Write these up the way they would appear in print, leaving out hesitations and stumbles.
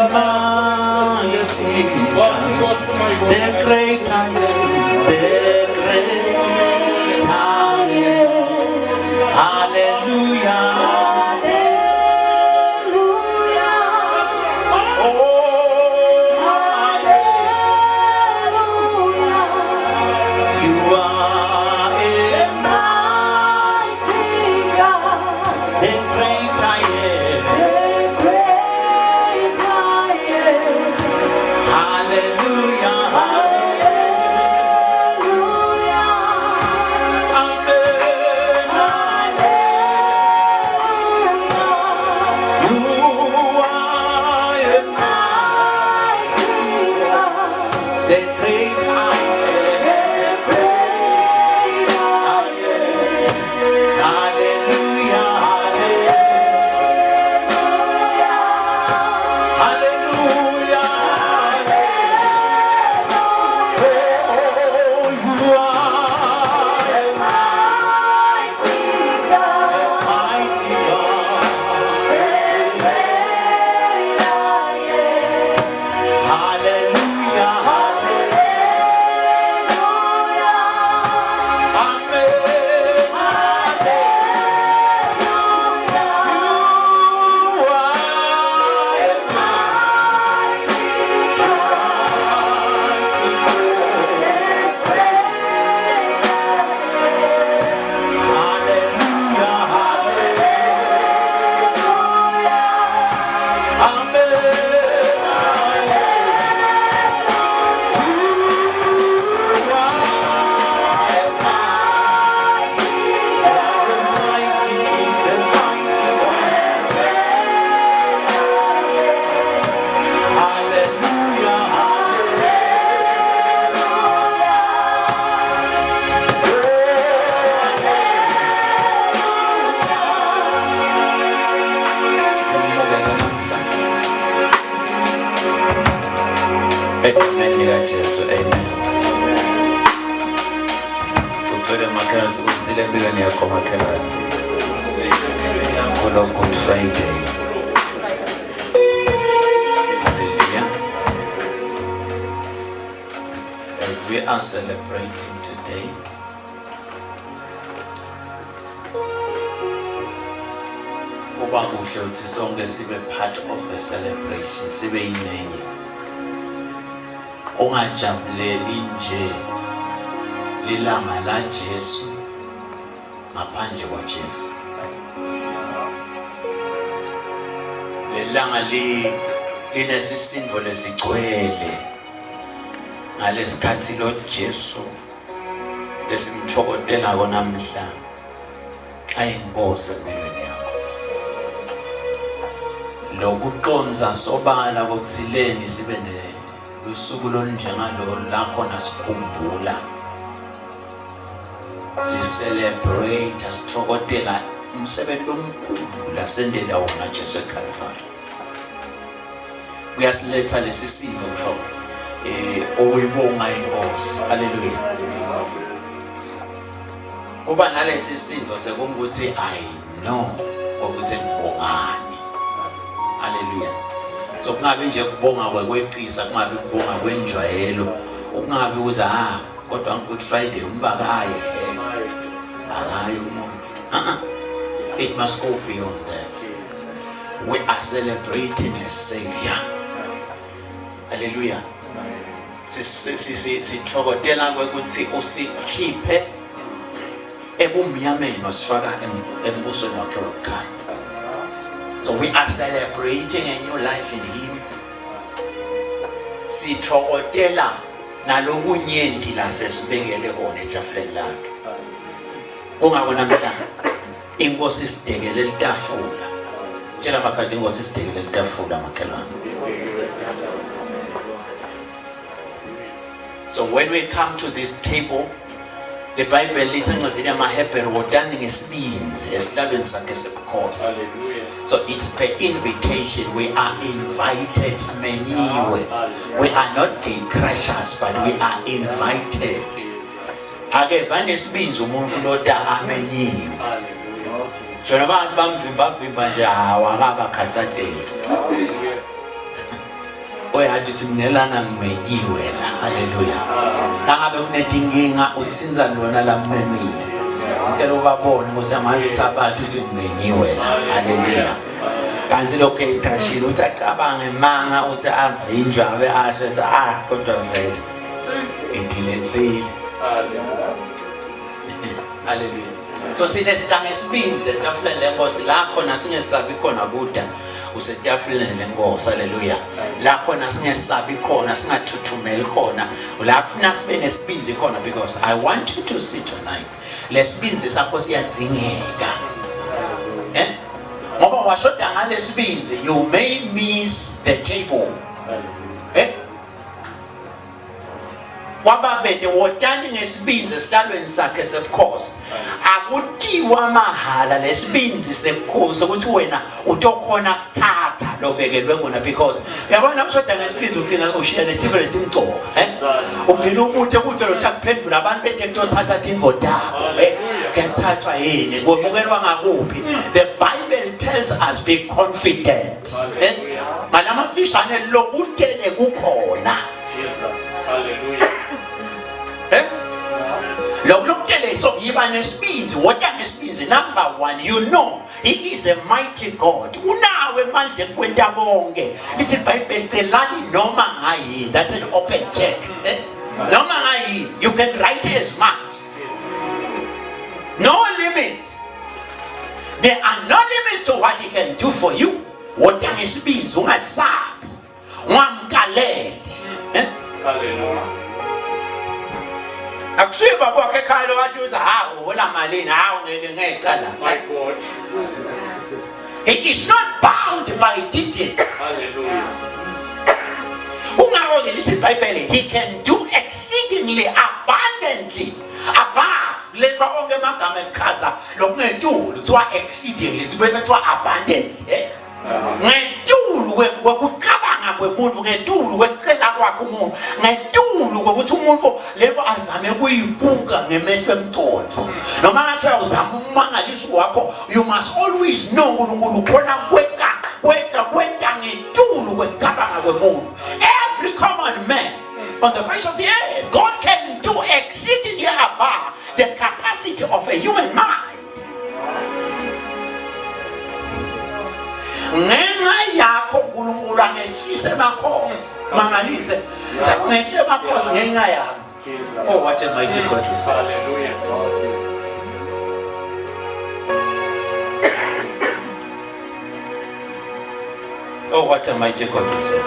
mighty God, the great I am, the great I am. Hallelujah. Good Friday. Hallelujah. As we are celebrating today, kuba kuhle ukuthi sonke sibe part of the celebration, sibe ingcenye. Ungajabuleli nje lilanga la Jesu ngaphandle kwa Jesu. Lelanga linesisindo lesigcwele ngalesikhathi lo Jesu lesimthokotela konamhla ayinkosi empilweni yakho. Lokuqonza sobala kokuthileni sibe lusuku lonjengalo la khona sikhumbula, si-celebrate, sithokotela umsebenzi omkhulu lasendela wona Jesu eCalvary. Uyasiletha lesi simo mfo oyibonga inkosi. Hallelujah. Kuba nalesi simo sekungukuthi I know ukuthi ngibongani. Hallelujah. So kungabe nje kubonga kwecisa, kungabe kubonga kwenjwayelo, ukungabe ukuthi kodwa Good Friday umvakaye akayi umuntu. It must go beyond that. We are celebrating a Savior. Hallelujah. Sithokotela ukuthi usikhiphe ebumnyameni wasifaka embusweni wakhe wokukhanya. So we are celebrating a new life in Him. Sithokotela nalokunyenti lasesibekele kona etafuleni lakhe. Ungabona namhlanje inkosi isidekele litafula. Tshela makhathi inkosi isidekele litafula makhelwane. So when we come to this table, the Bible lithi encwadini yamaHebheru wotani ngesibinzi esihlalweni sakhe sebukhosi. So it's per invitation. We are invited. Simenyiwe. We are not gate crashers, but we are invited. Ake vane sibinzi umuntu loda amenyiwe. Shona bazi bamvimba nje awakaba khatsadela. oyathi simnelana ngimenyiwe la. Hallelujah. Nangabe kunedinkinga utsinza lona la mmemile. Ngicela ubabone ukuthi manje uthi abantu uthi ngimenyiwe la. Hallelujah. Kanti lokho ekhashile uthi acabange manga uthi avinjwa abe asho uthi kodwa vele ngilethile. Hallelujah. So thina sihlanga esibinzi etafuleni lenkosi la khona singesabi khona kuda usetafuleni lenkosi. Hallelujah. La khona singesabi khona singathuthumeli khona la kufuna sibe nesibinzi khona, because I want you to see tonight lesibinzi sakho siyadzingeka. Ngoba washoda ngalesibinzi you may miss the table. Wababede wotani ngesibinzi esihlalweni sakhe sebukhosi. Akutiwa mahala lesibinzi sebukhosi ukuthi wena utokhona kuthatha lobekelwe ngona, because yabona ushoda ngesibinzi ugcina ushiya neDividend imgcoka. Ugcina umuntu ukuthi lo takuphendula abantu bete kuthatha imvo dabo. Kuthathwa yini komukelwa ngakuphi? The Bible tells us be confident. Malamafishane lokutene kukhona. Jesus. Hallelujah. So number one, you know he is a mighty God. It's a Bible noma ngayi. That's an open check. Noma ngayi. You can write as much. No limits. There are no limits to what he can do for you. What can it mean? Hallelujah. My God. He is not bound by digits. Hallelujah. He can do exceedingly abundantly above. Let's exceedingly abundantly. Ngedulu wekucabanga kwemuntu, ngedulu wecela kwakhe umuntu, ngedulu kwekuthi umuntu levo azame kuyibuka ngemehlo emthondo. Noma ngathi uzama umangalisa wakho, you must always know uNkulunkulu khona kwenta ngedulu kwecabanga kwemuntu. Every common man on the face of the earth, God can do exceedingly above the capacity of a human mind. Ngenxa yakho uNkulunkulu angehlise amakhosi mangalise ngehle amakhosi ngenxa yakho. Oh, what a mighty God we serve. Hallelujah. Oh, what a mighty God we serve.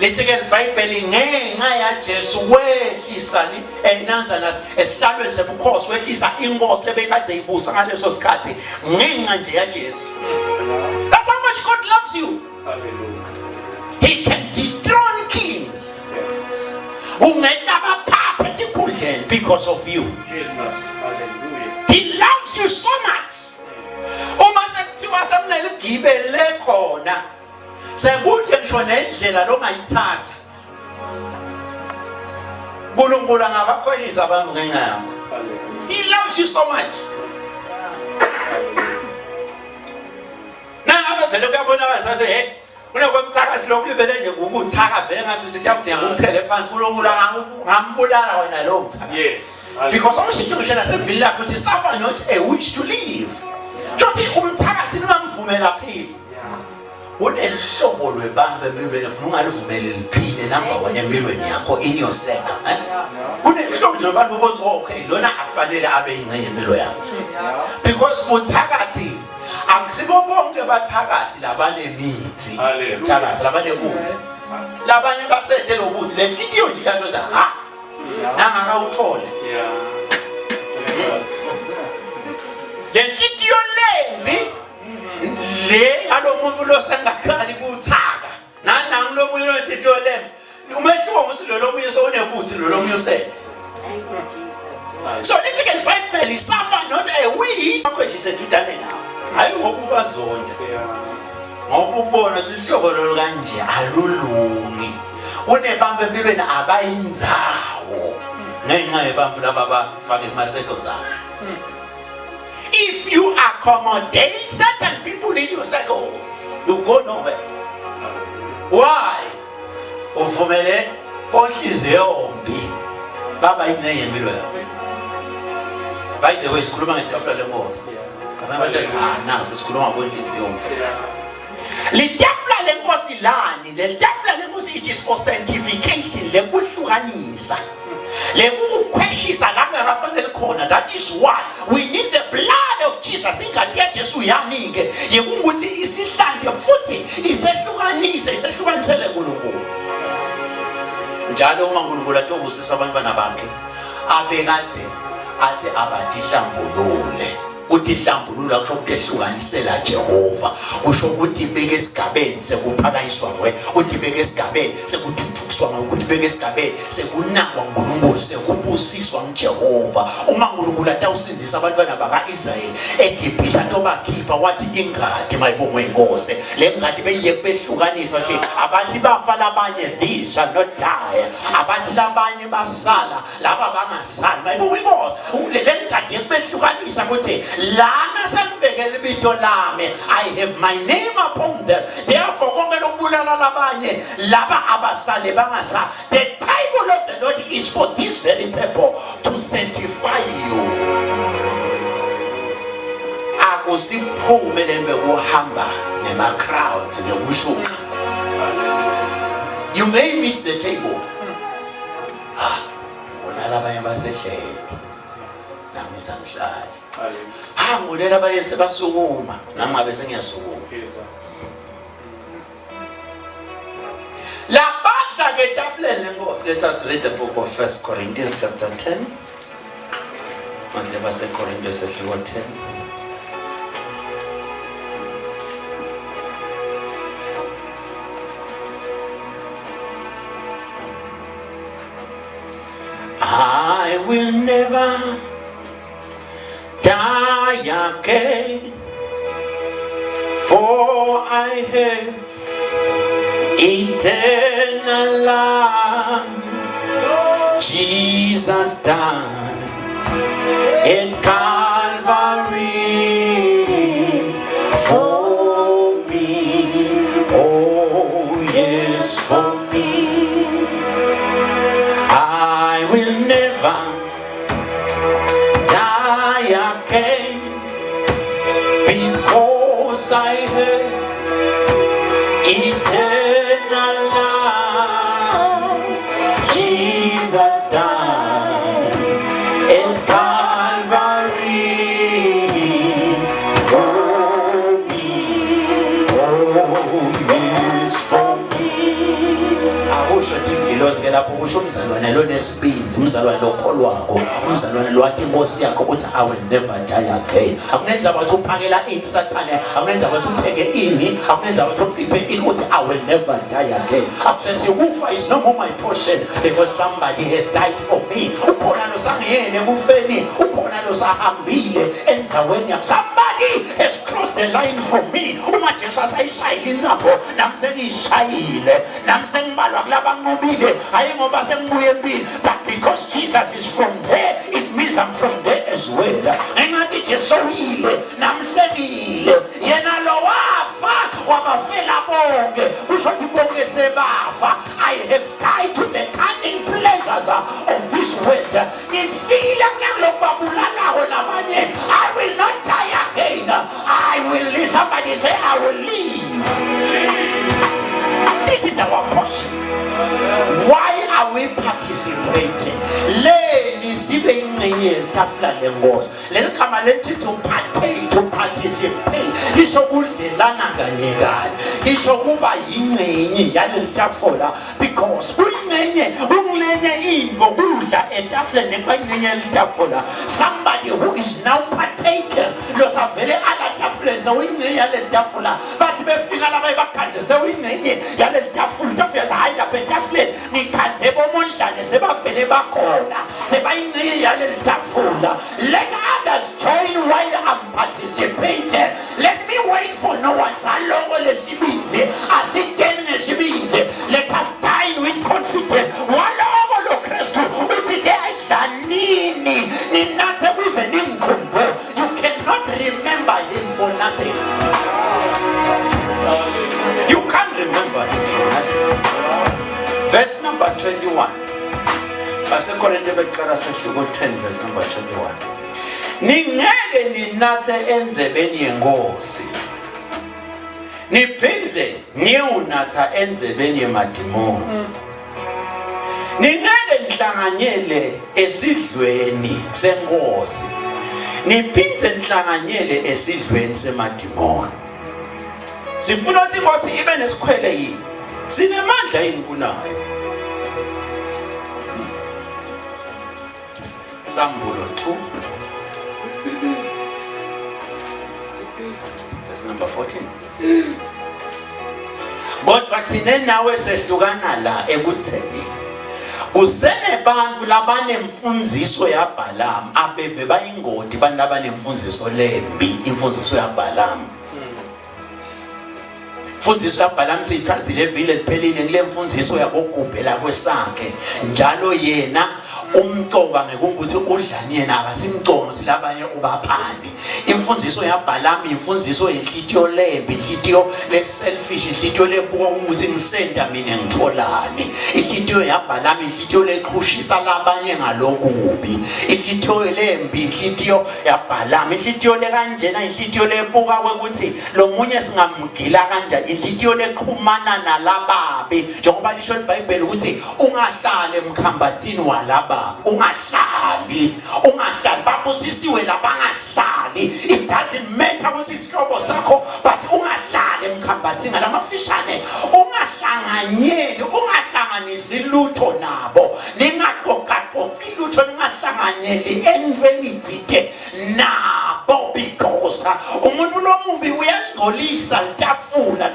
Let's get Bible ngenxa ya Jesu wehlisa eNazareth esihlalweni sebukhosi, wehlisa inkosi lebekade ibusa ngaleso sikhathi ngenxa nje ya Jesu. That's how much God loves you. Hallelujah. He can dethrone kings. Ungehla baphathe etikhundleni because of you. Jesus. Hallelujah. He loves you so much. Uma sekuthiwa semnele igibele khona sekude ngisho nendlela longayithatha. uNkulunkulu angabakhohlisa abantu ngenxa yakho. He loves you so much. Nangabe vele kuyabona abasase hey unekwemthakazi lokulibele nje ukuthaka vele ngathi uthi kuyakudinga ukuchele phansi uNkulunkulu ngambulala wena lo mthaka. Yes. Because awushintsho ngisho nasevili lakho uthi suffer not a wish to live. Jothi umthakathi ningamvumela phila. Unelihlobo lwebantu empilweni ufuna ungalivumeli liphile number 1 empilweni yakho in your sector. Unelihlobo lwabantu bothi okay lona akufanele abe ingcenye empilo yakho. Because uthakathi akusibo bonke bathakathi labanemithi. Uthakathi labanebuthi. Labanye basethe lobuthi lehlitiyo nje yasho ha nangaka uthole. Lehlitiyo lembi le alomuntu lo sangakhali kuthaka nanangu lo munye lohlitiyo lembi umehluko ngusilo lo munye so unebuthi lo munye usethe. So let's get Bible suffer not a we akweshise tudane nawo hayi ngokuba zonke ngokubona isihlobo lo kanje alulungi kunebambe empilweni abayinzawo ngenxa yebamvu laba bafake emaseko zabo. if you accommodate certain people in your circles, you go nowhere. Why? Uvumele bonhliziyo yombi baba ingcenye empilo yakho. By the way, sikhuluma ngetafula lenkosi. Abantu bathi naso sikhuluma bonhliziyo yombi. Litafula lenkosi lani, le tafula lenkosi it is for sanctification, lekuhlukanisa. Lekukukhweshisa la kungafanele khona. That is why we need the blood of Jesus. Ingadi yaJesu yanike yekunguthi isihlande futhi isehlukanisele uNkulunkulu. Njalo uma uNkulunkulu atobusisa abantwana bakhe abekade athi abadihlambulule. Uthi hlambulula kusho ukuthi ehlukanisela Jehova. Kusho ukuthi ibeke esigabeni sekuphakanyiswa nguye. Uthi ibeke esigabeni sekuthuthukiswa nguye. Ukuthi ibeke esigabeni sekunakwa uNkulunkulu, sekubusiswa nguJehova. Uma uNkulunkulu atawusindisa abantwana bakaIsrayeli eGibhithe atobakhipha wathi ingadi mayibongwe inkosi. Le ngadi beyiyeke behlukanisa wathi abathi bafa labanye they shall not die. Abathi labanye basala laba bangasali mayibongwe inkosi. Le ngadi yekubehlukanisa ukuthi lana sangibekele ibito lami, I have my name upon them. Therefore konke lokubulala labanye laba abasale bangasa. The table of the Lord is for this very purpose, to sanctify you. Akusiphume lembe kuhamba nema crowds ngekushuka. You may miss the table. Bona labanye basehlele nami ngisamhlala. Ngulela bayese basukuma nami ngabe sengiyasukuma. La badla ke tafuleni lenkosi. Let us read the book of 1 Corinthians chapter 10. Manje base Corinthians chapter 10. I will never die again, for I have eternal life. Jesus died at Calvary for me. Oh yes, for me. I will never again, because I have eternal life. Jesus died at Calvary for me. Oh yes, for me. Akusho ingilosi ke lapho kusho umzalwane lo nesibindi, umzalwane lo kholwako, umzalwane lo wathi inkosi yakho uthi I will never die again. Akunenza bathi uphakela ini Sathane, akunenza bathi upheke ini, akunenza bathi uqiphe ini uthi I will never die again. Akusesi ukufa is no more my portion because somebody has died for me. Ukhona lo sangiyene kufeni, ukhona lo sahambile enzaweni yami. Somebody has crossed the line for me. Uma Jesu asayishayile inzapho, nami sengishayile, nami sengibalwa kulaba nqobile, hayi ngoba sengibuye empini, but because Jesus is from there, it means I'm from there as well. Engathi Jesu uyile, nami senile, yena lo wafa wabafela bonke, kusho ukuthi bonke sebafa. I have died to the cunning pleasures of this world. Ngifile kulokubabulalayo labanye. I will not die again. I will live. Somebody say I will live. This is our portion. Why are we participating? Leli sibe ingcenye yetafula lenkosi. Leli gama lethi to partake, to participate. Lisho kudlelana kanye kanye. Lisho kuba ingcenye yaleli tafula, because ingcenye unglenye indvo kudla etafuleni kwengcenye yetafula. Somebody who is now partaking losavele ala tafule sewingcenye yaleli tafula. Bathi befika laba bakhanze sewingcenye yaleli tafula. Tafula hayi lapha etafuleni nikhanze bomondlane sebavele bakhona sebayingcenye yaleli tafula. Let others join while I'm participating. Let me wait for no one. Salongo lesibinzi asiteni ngesibinzi. Let us dine with confidence. Walongo lo Kristu uthi ke ayidlanini ninathe kuze nimkhumbuze. You cannot Verse number 21. Basekorinte beqala sehluko 10 verse number 21. Ningeke ninathe enzebeni yenkosi. Niphindze niyunatha enzebeni yemadimoni. Ningeke nihlanganyele esidlweni senkosi. Niphindze nihlanganyele esidlweni semadimoni. Sifuna ukuthi inkosi ibe nesikhwele yini? Sinemandla yini kunayo? Sambulo 2 verse number 14. Kodwa thina nawe sehlukana la ekutheni kusene bantfu labanemfundiso yaBalaam abeve bayingodi bantu abanemfundiso lembi imfundiso yaBalaam. Imfundiso yaBalaam siyichazile evile liphelile ngile mfundiso yakogubhela kwesakhe njalo yena umcoba ngekuthi udlani yena akasimcoba ukuthi labanye ubapani. Imfundiso yaBalaam imfundiso yenhlitiyo lembi, inhlitiyo leselfish, inhlitiyo lebuka ukuthi ngisenda mina ngitholani. Inhlitiyo yaBalaam inhlitiyo leqhushisa labanye ngalokubi. Inhlitiyo lembi inhlitiyo yaBalaam, inhlitiyo lekanjena inhlitiyo lebuka ukuthi lo munye singamgila kanjani, inhlitiyo leqhumana nalababi njengoba lisho iBhayibheli ukuthi ungahlale emkhambathini walaba. Ungahlali babusisiwe labangahlali. It doesn't matter ukuthi isihlobo sakho but ungahlali emkhambathini ngalamafishane. Ungahlanganisi lutho nabo. Ningaxoxaxoxi lutho, ningahlanganyeli entweni thike nabo because umuntu lomubi uyangcolisa litafula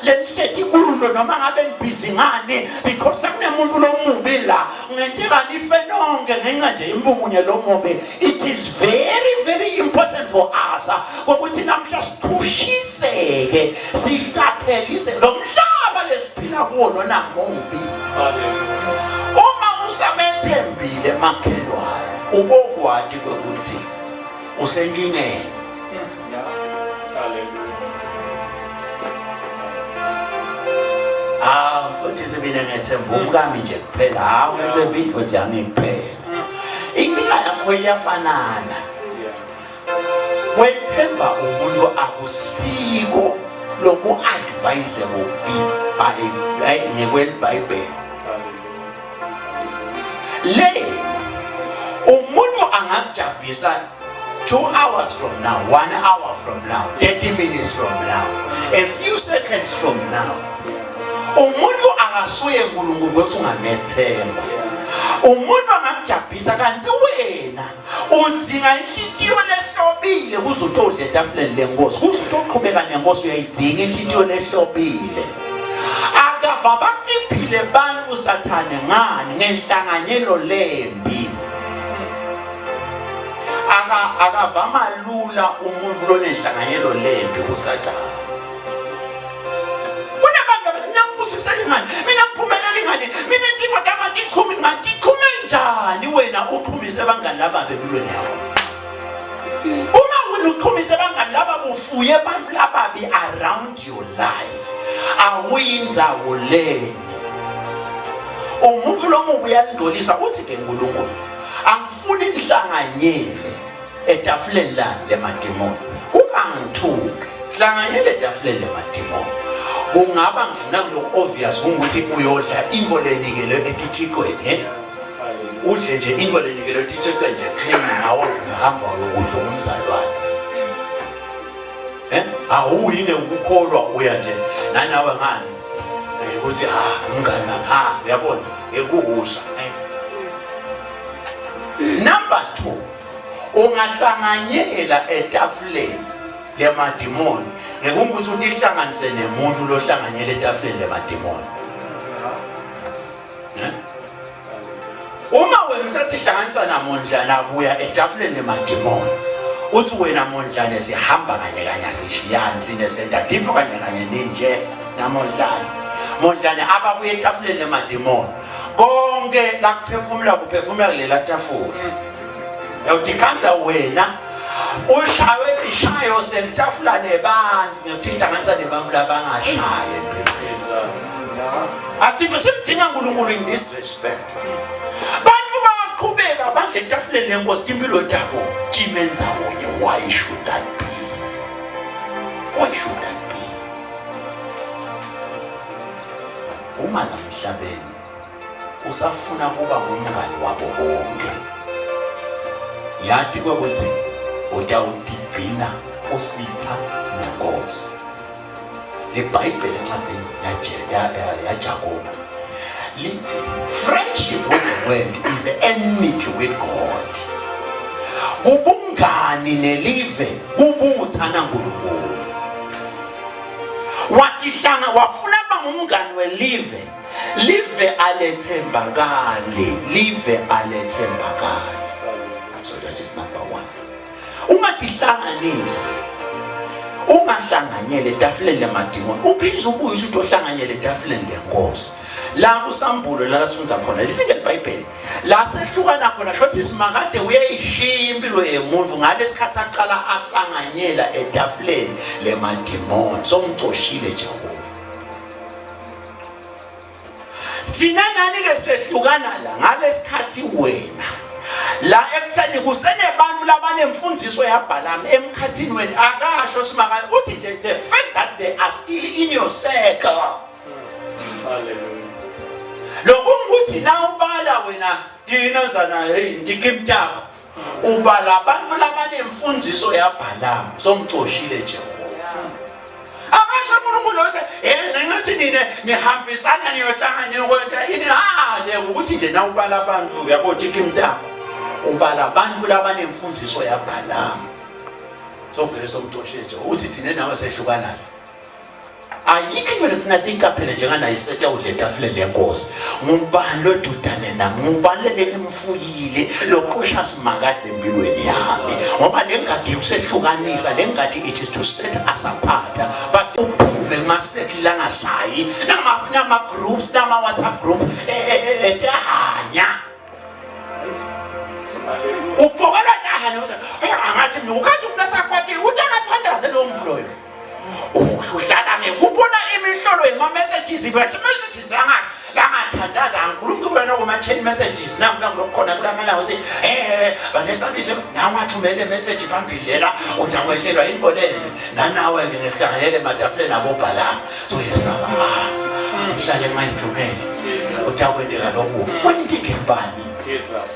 lenhlethi kulo noma ngabe nibhizi ngane because akunemuntu lomubi la ngenteka nife nonke ngenxa nje impumunye lomobe. It is very very important for us ukuthi namhla siqhushiseke siqaphelise lo mhlaba lesiphila kuwo nona mubi. Uma usamethembile makhelwane ubokwadi ukuthi usenkingeni. Futhi sibine ngethemba umkami nje kuphela hawu ngethemba indvodza yami kuphela. Inkinga yakho iyafanana. Wethemba umuntu akusiko loku advisable ngekweLibhayibheli. Le umuntu angakujabhisa 2 hours from now, 1 hour from now, 30 minutes from now, a few seconds from now. Umuntu angasuye uNkulunkulu ukuthi ungamethemba. Umuntu angakujabhisa kanti wena udzinga inhlitiyo lehlobile kuzotodla etafuleni lenkosi. Kuzoqhubeka nenkosi uyayidinga inhlitiyo lehlobile. Akava baqiphile bantfu sathane ngani ngenhlanganyelo lembi. Akavama lula umuntu lonenhlanganyelo lembi kusathane. Mina kuphumelela ingane, mina ndingodaba ndiqhumi ngathi qhume njani wena uqhumise bangani laba empilweni yakho. Uma wena uqhumise bangani laba bufuye abantu lababi around your life, awuyindzawo leni. Umuntu lomubi uyangcolisa uthi ke uNkulunkulu angifuni nihlanganyele etafuleni la lemadimoni. Kungangithuki hlanganyele etafuleni lemadimoni. Kungaba ngena kulo obvious ukuthi uyodla info lenikele etithikweni udle nje info lenikele etithikweni nje clean nawo uhamba ukudla umzalwane awuyine ukukholwa uya nje nanawe ngani ukuthi ngana uyabona ekuhusha. Number 2, ungahlanganyela etafuleni lemadimoni ngekuthi utihlanganise nemuntu lohlanganyela etafuleni lemadimoni. Uma wena uthatha ihlanganisa naMondlane abuya etafuleni lemadimoni uthi wena Mondlane sihamba kanye kanye sishiyana sine center dipho kanye ninje naMondlane. Mondlane ababuya etafuleni lemadimoni konke la kuphefumula kulela tafula. Yawuthi kanza wena ushawe sishayo selitafula nebantfu ngekuthi hlanganisa nebantfu labangashaye empilweni. Asife simdinga uNkulunkulu in this respect. Bantu baqhubeka badle etafuleni lenkosi impilo yabo kimenza wonke. Why should that be? Why should that be? Uma namhlabeni usafuna kuba ngumngani wabo bonke. Yathi ukuthi utawudigcina usitha nenkosi. LeBhayibheli encwadini yaJakobe lithi friendship with the world is enmity with God. Ubungani nelive kubuthana uNkulunkulu. Wathi hlanga wafuna bangumngani welive, live alethembakale, live alethembakale. So that is number 1. Ungadihlanganisi, ungahlanganyele etafuleni lemadimoni. Uphinde ubuye uthi ohlanganyele etafuleni lenkosi. La kusambulo la sifunza khona lithi ke iBhayibheli la sehlukana khona shothi simakade uyayishiya impilo yemuntu ngalesikhathi aqala ahlanganyela etafuleni lemadimoni. Somcoshile Jehova. Sina nani ke sehlukana la ngalesikhathi wena la ekutheni kusenebantu labanemfundiso yaBhalamu emkhathini wena akasho simakade uthi nje the fact that they are still in your circle. Hallelujah. Lokunguthi na ubala wena dina zana ndikimtako ubala abantu labanemfundiso yaBhalamu somcoshile Jehova. Akasho uNkulunkulu uthi ngathi nihambisana niyohlangana kwenta ini le ukuthi nje na ubala abantu uyabo dikimtako ubala abantu labanemfundiso yaBhalamu. So vele somcoshile Jehova uthi sine nawe sehlukana. Ayikho into lefuna siyicaphele njengana iseta udle etafuleni lenkosi. Ngubani lodudane nami, ngubani lelimfuyile loqosha simakade empilweni yami. Ngoba lengadi kusehlukanisa, lengadi it is to set us apart. But uphume masekli langasayi nama groups nama WhatsApp group etahanya. Upokala tahanya angathi ukathi unasakwati utangathandaze lo mvuloyo. Uhlala ngekubona imihlolo yema messages but messages langathandaza uNkulunkulu wena kuma 10 messages nami lokukhona kulamela ukuthi banesabiso nawe wathumele message phambili lela utakwehlelwa involende nanawe ke ngihlanganyele ematafuleni aboBhalamu so yesaba mhlale mayithumele utakwendeka lokho kwendike ngibani Jesus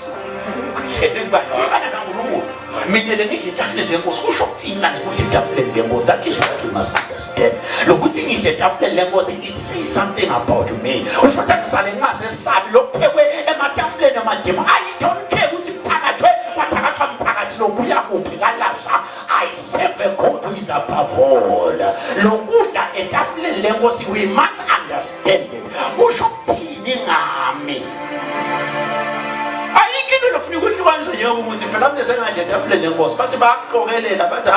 ngibani ufana kaNkulunkulu. Mina lengihle etafuleni lenkosi kusho ukuthini manje kudle etafuleni lenkosi? That is what we must understand. Lokuthi ngidle etafuleni lenkosi it says something about me. Usho ukuthi ngisale ngingasesabi lokuphekwe ematafuleni amademo. I don't care ukuthi mthakathwe wathakathwa mthakathi lobuya kuphi kalasha. I serve a God who is above all. Lokudla etafuleni lenkosi we must understand it. Kusho ukuthini ngami? Ayikho lofuna ukuhlukanisa nje ukuthi phela manje sengadle etafuleni lenkosi bathi baqokelela bathi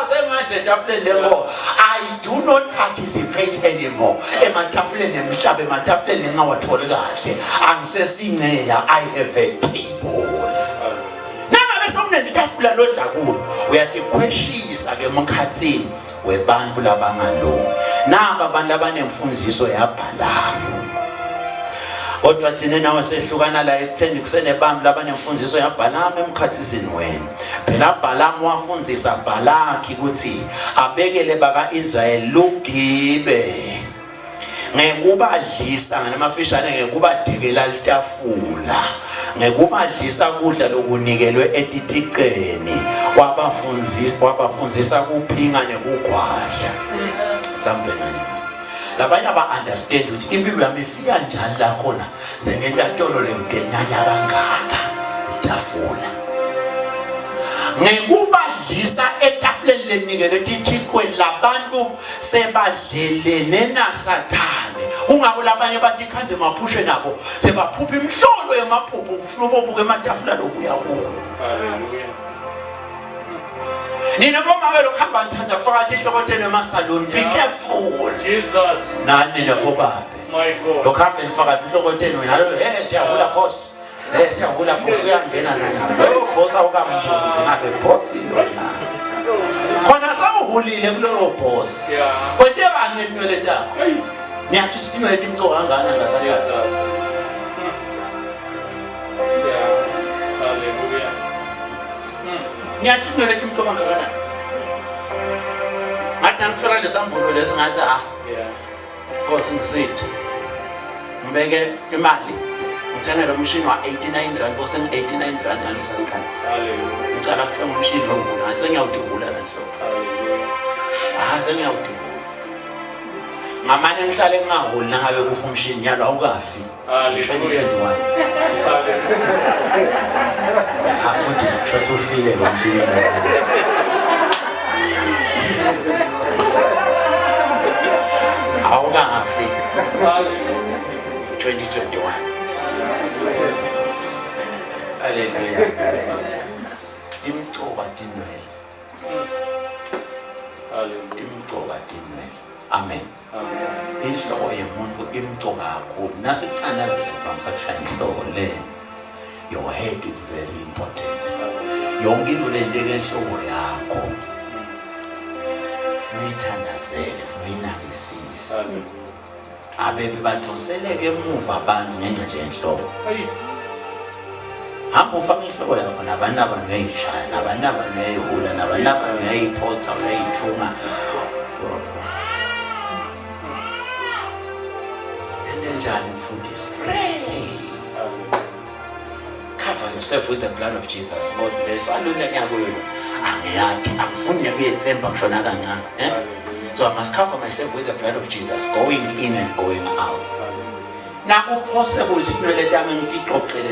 sengadle etafuleni lenkosi. I do not participate anymore ematafuleni emhlaba ematafuleni engawatholi kahle angisesingceya. I have a table. Nangabe sokunele itafula lodla kulo uyatikhweshisa ke emkhathini webantu labangalo naba abantu abanemfundiso yaBhalamu. Kodwa thina nawe sehlukana la ekutheni kusenebantu labanemfundiso yaBhalamu emkhathizini wena. Phela uBhalamu wafundzisa Balaki ukuthi abekele baka-Israyeli lugibe ngekubadlisa ngamafishane ngekubadekela litafula ngekubadlisa kudla lokunikelwe etiticeni wabafundisa kuphinga nekugwadla sambengani. Labanye aba-understand ukuthi impilo yami ifika njani la khona sengentatolo lemdenyanya kangaka itafula ngekubadlisa etafuleni lenikele etitikweni labantu sebadlelene naSathane. Kungako labanye bathi khanze maphushe nabo sebaphupha imhlolo yemaphupho ukufuna ubobuka ematafula lobuya kuwo. Hallelujah. Nina bomake lokuhamba nithatha kufaka ihlokoteni emasaloni. Be careful. Jesus. Nani nabobabe. My God. Lokuhamba nifaka ihlokoteni wena lo siyabula boss. Siyabula boss uyangena nana. Lo boss awukambuka ukuthi ngabe boss lona. Khona sawuhulile kulo boss. Yeah. Kodwa ngenwele takho. Niyathi uthi dinwele timqoko kangana ngasathana. Jesus. Yeah. Hallelujah. Niyathi dinwele timqoko kangana. Ngathi nangithola lesambulo lesingathi Yeah. Nkosi ngisithi. Ngibeke imali. Ngithenga lo mshini wa 89 rand, bose 89 rand ngalesa sikhathi. Hallelujah. Ngicela ukuthenga umshini wokuvuna, sengiyawudibula kanhlobo. Hallelujah. Sengiyawudibula. Ngamane ngihlale ngingaholi nangabe kufa umshini nyalo awukafi. Hallelujah. 2021. Hallelujah. Futhi sithatha ufile lo mshini la. Awukafi. Hallelujah. 2021. Hallelujah. Timqoka dinwele. Hallelujah. Timqoka dinwele. Amen. Amen. Inhloko yemuntu imqoka kakhulu. Nasichanazela sivamisa sakushaya inhloko le. Your head is very important. Yonke into le nto enhloko yakho. Fuyithandazele, fuyinalisise. Hallelujah. Abeve badonseleke emuva abantu ngenxa nje enhloko. Hey. Hamba ufaka inhloko yakho nabantu uyayishaya, nabantu uyayihula, nabantu uyayiphotha, uyayithunga. Endenjani mfundisi? Pray. Cover yourself with the blood of Jesus. Because there is alone nyako yona. Angiyadi, angifuni ukuyetsemba ngishona kancane, So I must cover myself with the blood of Jesus, going in and going out. Now, possible to know that I'm in TikTok, please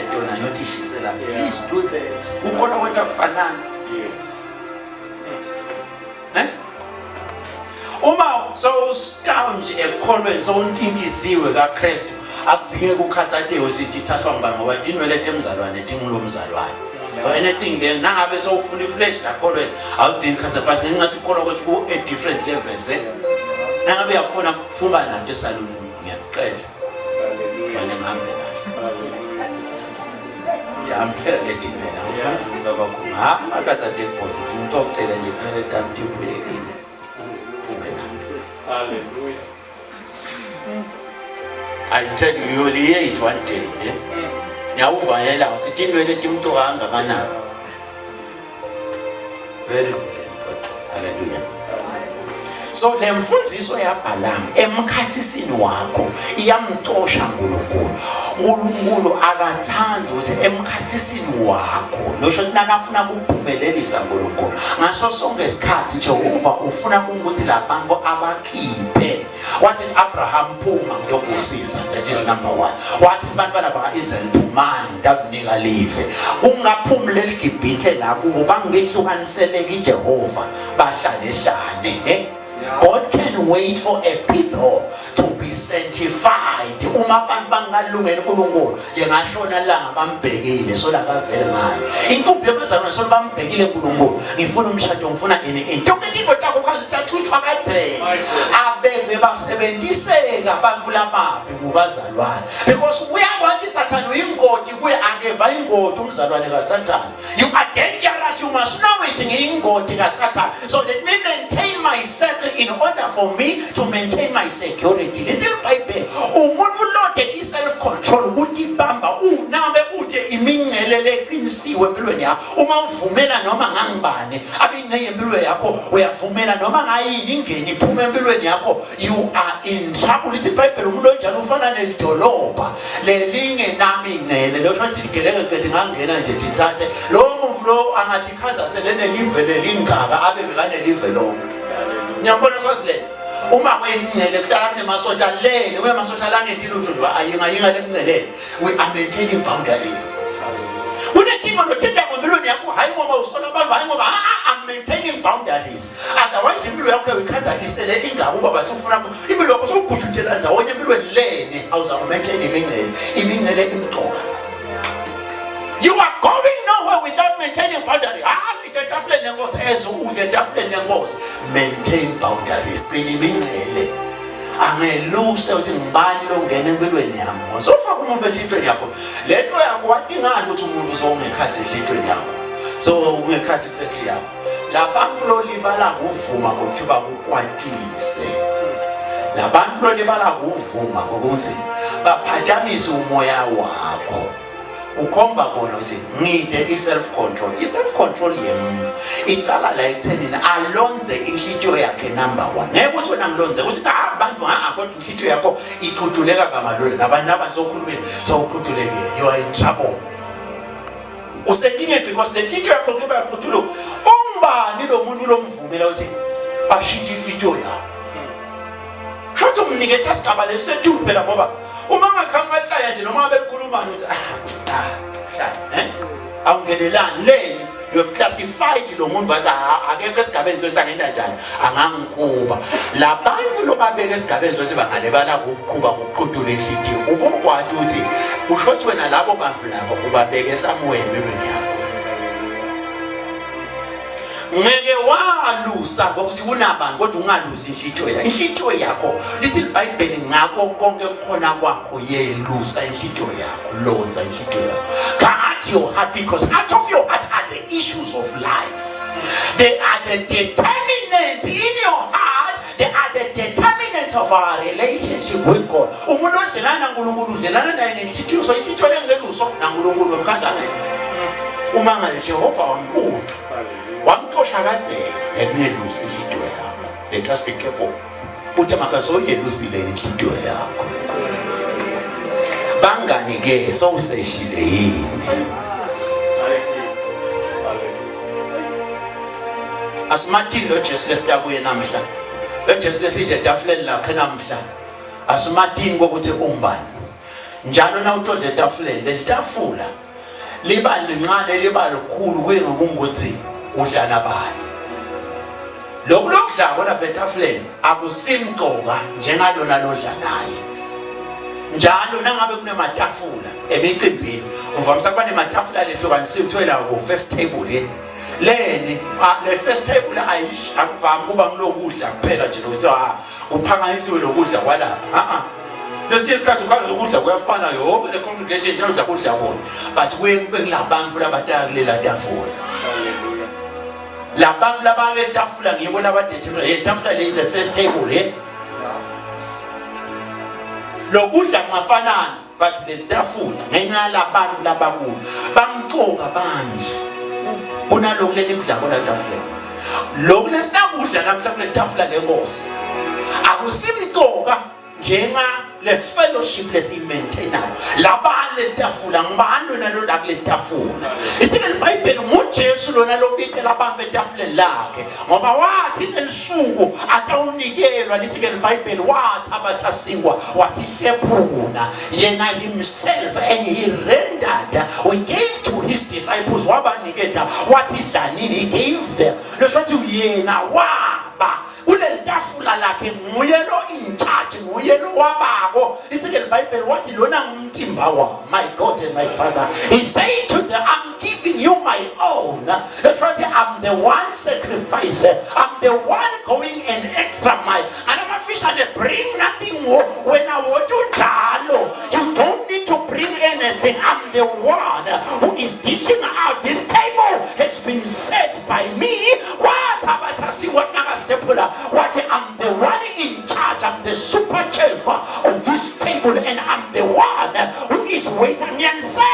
do that. Who gonna wake up for now? Yes. Uma so scourge ekholweni sontintisiwe kaKristu akudinge ukukhathathe usithi thathwa ngibani ngoba dinwele temzalwane tingulo mzalwane. So anything there nangabe so fully flesh lakholweni awudingi ukukhathatha but ngingathi ukholwa kwethu ku a different levels nangabe yakhona kuphuma nanto esaluni ngiyaqela. Bale ngihambe nayo. Jampela ledimela ufuna ngabakhulu. Akathathe deposit umuntu ocela nje kumele tamthi ubuyeke. Hallelujah. I tell you, you'll hear it one day. Now, very, very important. Hallelujah. So le mfundziso yaBalaam emkhathisini wakho iyamtosha uNkulunkulu. uNkulunkulu akathanzi ukuthi emkhathisini wakho nosho nakafuna ukuphumelelisa uNkulunkulu. Ngaso sonke isikhathi Jehova ufuna ukuthi labantu abakhiphe. Wathi Abraham phuma ngiyokubusisa, that is number 1. Wathi bantwana bakaIsrael phumani ndakunika live. Ungaphumi leli Gibhithe la kubo bangihlukanisele kiJehova bahlale. God can wait for a people to be sanctified. Uma abantu bangalungela uNkulunkulu yengashona langa bambhekile so la kavele ngayo. Intombi yabazalwane so bambhekile uNkulunkulu. Ngifuna umshado ngifuna into into takho kazithathuthwa kade. Abeve basebenziseka abantu lamabi kubazalwane. Because uyakwathi Satan uyingodi kuye angeva ingodi umzalwane kaSatan. You are dangerous, you must know it ngingodi kaSatan. So let me maintain my circle in order for me to maintain my security. Little Bible, umuntu lode self control ukuthi bamba unabe ude imingcelele eqinisiwe empilweni yakho. Uma uvumela noma ngangibane abingceye empilweni yakho uyavumela noma ngayini ingene iphuma empilweni yakho, you are in trouble. Little Bible, umuntu onjalo ufana nelidolobha lelinge nami ingcele lo shothi ligeleke ngangena nje dithathe lo muntu lo angatikhaza selene livele lingaka abe bekane live lo. Nyambona swasile uma kwengcele kuhlala kunemasosha lele uyamasosha la ngentilutho nje ayinga lemcelele. We are maintaining boundaries. Unetimo lothenda ngompilweni yakho hayi ngoba usola bava hayi ngoba I'm maintaining boundaries. Otherwise impilo yakho uyikhatha isele ingakuba bathi ufuna impilo yakho sokugujutela nzawonye empilweni lene awuza maintain imingcele imqoka. You are going nowhere without maintaining boundaries. Maintain boundaries. Angeluse uthi ngibani lo ngene empilweni yami. So ufaka umuntu ehlitweni yakho. Lento yakho wadingana ukuthi umuntu uzongekhathi ehlitweni yakho. So ungekhathi kusekli yakho. Lapha kulo libala uvuma ukuthi bakukwatise. labantu lebala kuvuma ngokuthi baphathamisa umoya wakho ukhomba kona ukuthi ngide i-self control yemvu icala la ekuthenini alonze inhlitiyo yakhe number 1 ngeke ukuthi wena ngilonze ukuthi abantu kodwa inhlitiyo yakho iqhutuleka kamalula nabantu abazokhulumela sawuqhutulekile you are in trouble usekinye because le nhlitiyo yakho kuba yaqhutuluka umbani lo muntu lomvumela ukuthi ashintshe inhlitiyo yakho shothi umnikethe isigaba lesethu phela ngoba uma ngakhanga ehlaya nje noma bekhuluma ukuthi awungenelani leni you have classified lo muntu wathi akekho esigabeni sokuthi angenda njani angangikuba labantu lobabeka esigabeni sokuthi bangalebala ukuqhuba ukuqhudula inhlitiyo ubokwathi ukuthi ushothi wena labo bantu labo ubabeke esamweni empilweni yakho ngeke walusa ngokuthi kunabani kodwa ungalusi inhlitiyo yakho lithi iBhayibheli ngakho konke kukhona kwakho yelusa inhlitiyo yakho lonza inhlitiyo yakho guard your heart because out of your heart are the issues of life. They are the determinants in your heart. They are the determinants of our relationship with God. Umuntu odlelana naNkulunkulu udlelana naye ngenhlitiyo so inhlitiyo lengeluso naNkulunkulu mkanjani uma ngale Jehova wambuza wamtosha kadzela ekuyelusa inhlitiyo yakho. Let us be careful. Uthi makaso yelusile inhlitiyo yakho. Bangani ke sowuseshile yini? Asimathi lo Jesu lesitakuye namhla. Lo Jesu lesije etafuleni lakhe namhla. Asimathi ukuthi umbani. Njalo na utodle etafuleni letafula liba lincane liba likhulu kuye ngokunguthi udla nabani. Lokudla bona etafuleni akusimqoka njengalona lodla naye. Njalo nangabe kunematafula emicimbini uvamisa kuba nematafula lehlukanisiwe kuthiwa la ku first table leni le first table akuvami kuba kulokudla kuphela nje ukuthi kuphakanyisiwe lokudla kwalapha lesinye isikhathi ukhala lokudla kuyafana yonke le congregation into zakudla khona but kuye kube kulabantu labataka kulela tafula labantu lababe tafula ngiyibona abadethelela le tafula le is a first table lokudla kungafanana but letafula ngenxa labantu labakulo bamcoka bandla kunaloko leni kudla kona tafula lokho lesinakudla namhla kule tafula lenkosi akusimcoka njenga le fellowship lesimaintainayo labanye letafula ngibani nalo la kule tafula ithi ke iBhayibheli nguJesu lona lobikela abantu etafuleni lakhe ngoba wathi lelisuku atawunikelwa lithi ke iBhayibheli wathi abathasingwa wasihlephuna yena himself and he rendered we gave to his disciples wabaniketa wathi dlanini he gave them leshothi yena waba kuleli tafula lakhe nguye lo in charge nguye lo wabako lithi ke iBhayibheli wathi lona ngumthimba wa my God and my Father he said to them I'm giving you my own leshothi I'm the one sacrifice I'm the one going an extra mile and I'm officially bring nothing when I want to jalo you don't need to bring anything I'm the one who is dishing out this table has been set by me what abathasi what nakastepula what I'm the one in charge I'm the super chef of this table and I'm the one who is waiting and serve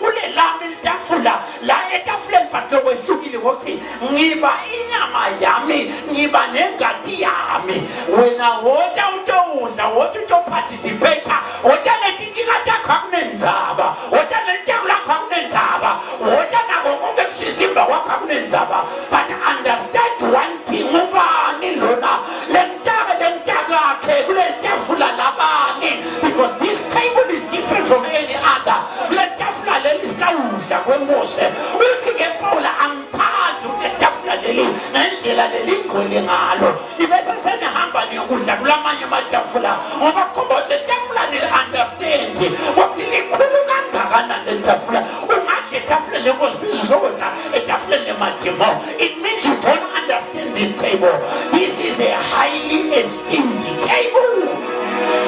ule lami tafula la etafula mpatlo wehlukile ukuthi ngiba inyama yami ngiba nengadi yami wena wonke utodla wonke utoparticipate wonke letinkinga takho akunenzaba wonke lentyakulo lakho akunenzaba wonke nako konke kusisimba kwakho akunenzaba but understand one thing ubani lona lentaka akhe kule tafula labani because this table is different from any other kule tafula leli sitawudla kwenkosi uthi ke Paula angithandi kule tafula leli ngendlela leli ngcwele ngalo ibese senihamba niyokudla kulamanye amatafula ngoba khomba le tafula leli understand ukuthi likhulu kangakanani le tafula ungadla tafula lenkosi bizo sokudla etafula lemademo it means you don't understand this table this is a highly esteemed table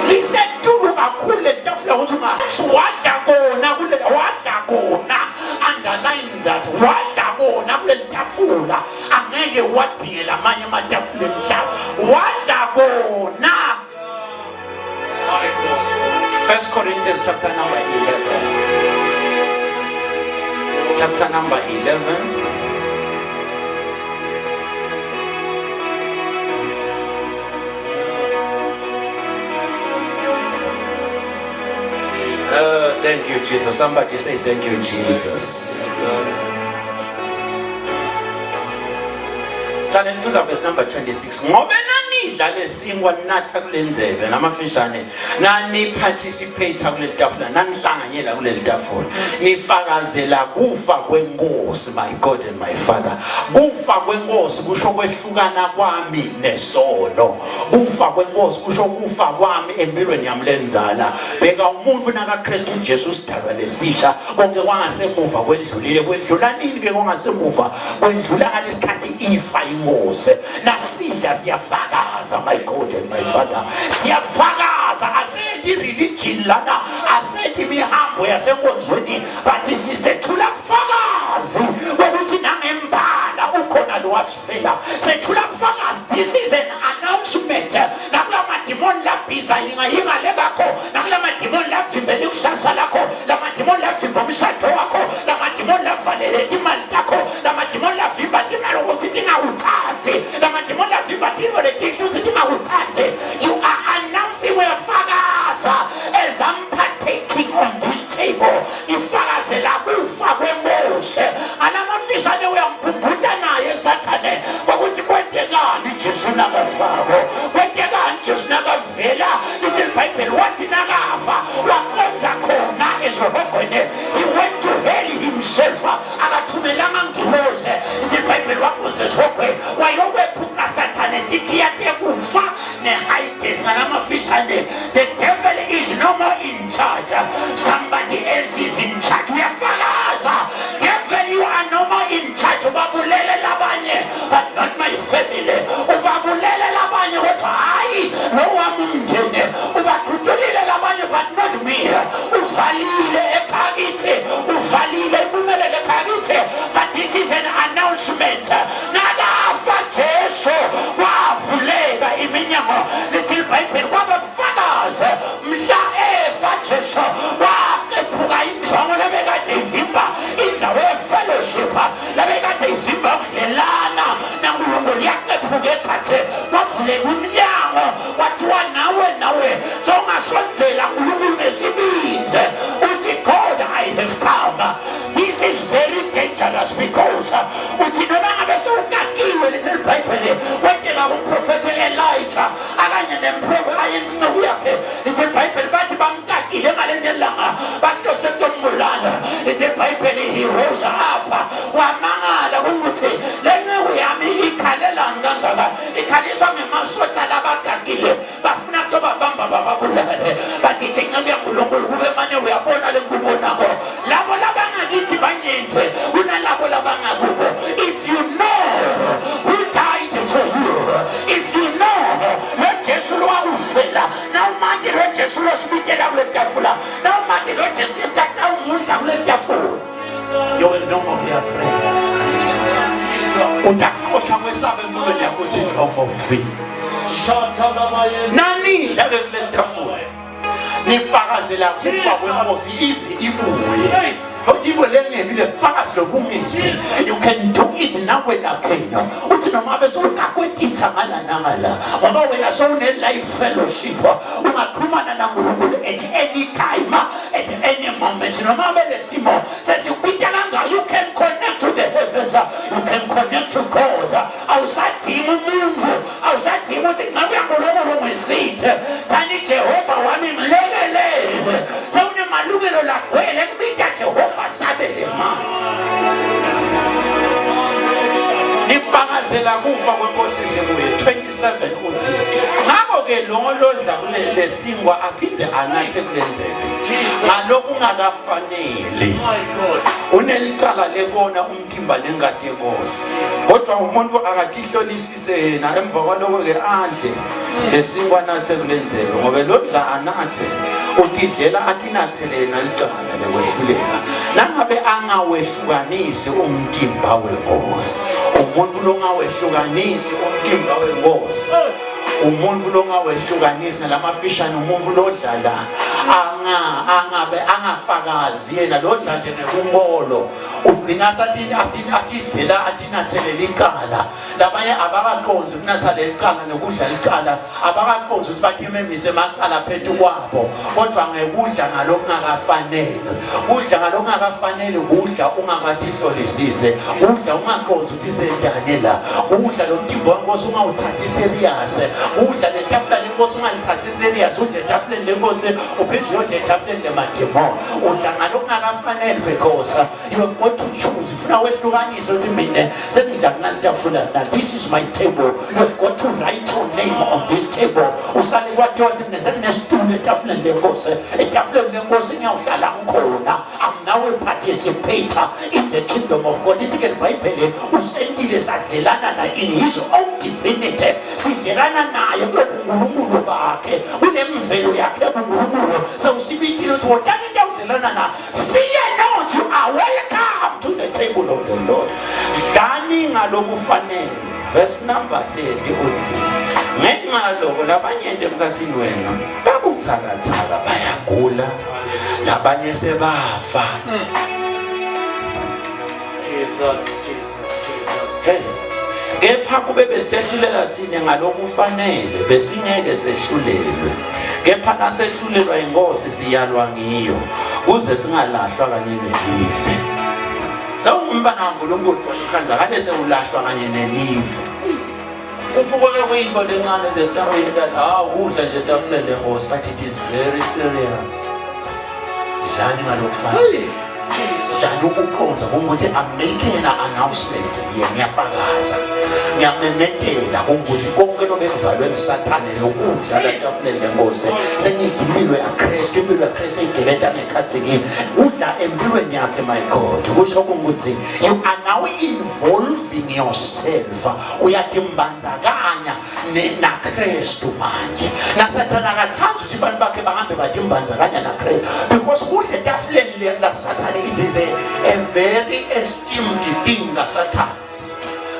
listen to kakhulu le tafula ukuthi wadla kona kule wadla kona underline that wadla kona kule tafula angeke wadingela amanye amatafula emhlaba wadla kona 1 Corinthians chapter number 11. Chapter number 11. Thank you, Jesus. Somebody say thank you, Jesus. Starting from verse number 26. Ngobe nanidla lesingwa natha kulenzebe ngamafishane nani participate kuleli tafula nanihlanganyela kuleli tafula nifakazela kufa kwenkosi, my God and my Father. Kufa kwenkosi kusho kwehlukana kwami nesono. Kufa kwenkosi kusho kufa kwami empilweni yami lenzala. Bheka umuntu nakaKristu uJesu sidalwa lesisha konke kwangasemuva kwedlulile kwedlula nini ke kwangasemuva kwedlula ngalesikhathi ifa inkosi nasidla siyafakaza, my God and my Father. Siyafakaza asethi religion lana asethi mihambo yasenkonzweni but sisethula kufakazi ukuthi nangembala ukhona lo wasifela. Sethula kufakazi. This is an announcement. Nakula madimon la biza yinga lekakho nakula madimon la vimbele kusasa lakho la madimon la vimba umshado wakho la madimon la valele imali takho la madimon la vimba timalo ukuthi tingawuthathe la madimon la vimba tivole tikho ukuthi tingawuthathe. You are announcing uyafakaza as I'm partaking on this table. Ifakazela kufa kwenkosi anamafishane uyamphumbuta naye sathane ukuthi kwentekani Jesu nakafako kwentekani Jesu nakavela. Lithi iBhayibheli wathi nakafa wakwenza khona ezobogwene. He went to hell himself akathumelanga ngiloze. Lithi iBhayibheli wakwenza ezobogwe wayokwephuka sathane tikiyate kufa ne-Hades ngamafishane. The devil is no more in charge. Somebody else is in charge. Uyafakaza. Devil, you are no more in charge. Ubabulele labanye but not my family. Ubabulele labanye kodwa hayi lo wami umndeni. Ubakhutulile labanye but not me. Uvalile ephakithe uvalile ibumelele ephakithe. But this is an announcement. Nakafa Jesu wavuleka iminyango. Lithi iBhayibheli kwabafakazi mhla efa Jesu waqephuka indlongo labekade ivimba indzawo yefellowship labekade ivimba ukudlelana naNkulunkulu yaqephuka ekhathe kwavuleka umnyango wathiwa nawe songasonzela uNkulunkulu ngesibindi uthi God I have come. This is very dangerous because uthi noma ngabe sewukakiwe lithi iBhayibheli kwenteka kumprofeti Elijah akanye nemprofeti ayinqobu yakhe. Lithi iBhayibheli bathi bamkakile ngalendlela bahlose kumbulala. Lithi iBhayibheli he rose up wamangala ukuthi lenqebu yami ikhalelani kangaka ikhaliswa ngemasotsha labakakile bafuna kuba bamba bababulale bathi inqebu yaNkulunkulu kube manje uyabona lenkubonako labo labangakithi banyenthe kunalabo labangakubo. If you know who died for you, if you know lo Jesu lowakufela na umandi lo Jesu losibitela kuleli tafula na umandi lo Jesu lesithatha umudla kuleli tafula, you will no more be afraid. Utaxosha kwesaba empilweni yakho uthi no more fear. Nanidla ke kuleli tafula nifakazela kufa kwenkosi ize ibuye. You can do it now when I can. Uthi noma besokakwetitha ngala nangala ngoba wena sowune life fellowship ungakhulumana naNkulunkulu at any time at any moment noma belesimo sesikuphila kanga. You can connect to the heavens, you can connect to God. Awusadinga umuntu awusadinga ukuthi ngabe uyaNkulunkulu ngisithi thani Jehova wami mlekelele sewune malungelo lakhwele kubika Jehova sabele manje. Nifakazela kufa kwenkosi sebuye 27 uthi ngakho ke lo lodla kulele singwa aphindze anathe kulenzebe ngalokhu ungakafanele unelicala lekona umthimba nengadi yenkosi kodwa umuntu akatihlolisise yena emva kwaloko ke adle lesingwa anathe kulenzebe ngoba lodla anathe utidlela atinathelena licala lekwehluleka nangabe angawehlukanisi umthimba wenkosi. Umuntu longawehlukanisi umthimba wenkosi umuntu longawehlukanisi ngamafishane umuntu lodlala angafakazi yena lodla nje ngekunkolo ugcina athi dlela atinathelela iqala labanye abakaqonzi ukunatha leliqala nokudla liqala abakaqonzi ukuthi bathememise emacala phethu kwabo kodwa ngekudla ngalokungakafanele kudla ngalokungakafanele kudla ungakatihlolisise kudla ungaqonzi ukuthi sendane la kudla lomtimbo wenkosi ungawuthathi serious kudla letafula lenkosi ungalithathi serious udle etafuleni lenkosi uphinde uyodla etafuleni lemademon udla ngalokungakafanele because you have got to choose ufuna wehlukanise ukuthi mina sengidla kunalitafula na this is my table you have got to write your name on this table usale kwathiwa ukuthi mina senginesitulo etafuleni lenkosi ngiyawuhlala ngikhona I'm now a participator in the kingdom of God isike iBhayibheli usendile sadlelana na in his own divinity sidlelana naye kuNkulunkulu bakhe kunemvelo yakhe kuNkulunkulu sewusibikile ukuthi wotani into udlelana na fear not you are welcome to the table of the Lord dlani ngalokufanele verse number 30 uthi ngenxa lokho labanye emkhathini wena babuthakathaka bayagula labanye sebafa Jesus. hey kepha kube besihlulela thina ngalokufanele besingeke sehlulelwe kepha nasehlulelwa inkosi siyalwa ngiyo kuze singalahlwa kanye nelifa sawumfana kaNkulunkulu wakhanza kade sewulahlwa kanye nelifa kubuka kuyinto lencane lesitawuyela ukudla nje etafuleni lenkosi but it is very serious dlani ngalokufanele dlani ukuqonza ukuthi I'm making an announcement ngiyafakaza ngiyamemethela ukuthi konke lobekuvalwe esathane lokudla letafuleni lenkosi sengidlulilwe yaKristu impilo yaKristu igeleta ngekhathekile udla empilweni yakhe my God kusho ukuthi you are now involving yourself uyatimbanzakanya naKristu manje nasathana akathanda ukuthi abantu bakhe bahambe batimbanzakanya naKristu because udla etafuleni lasathane it is a very esteemed thing ngasathane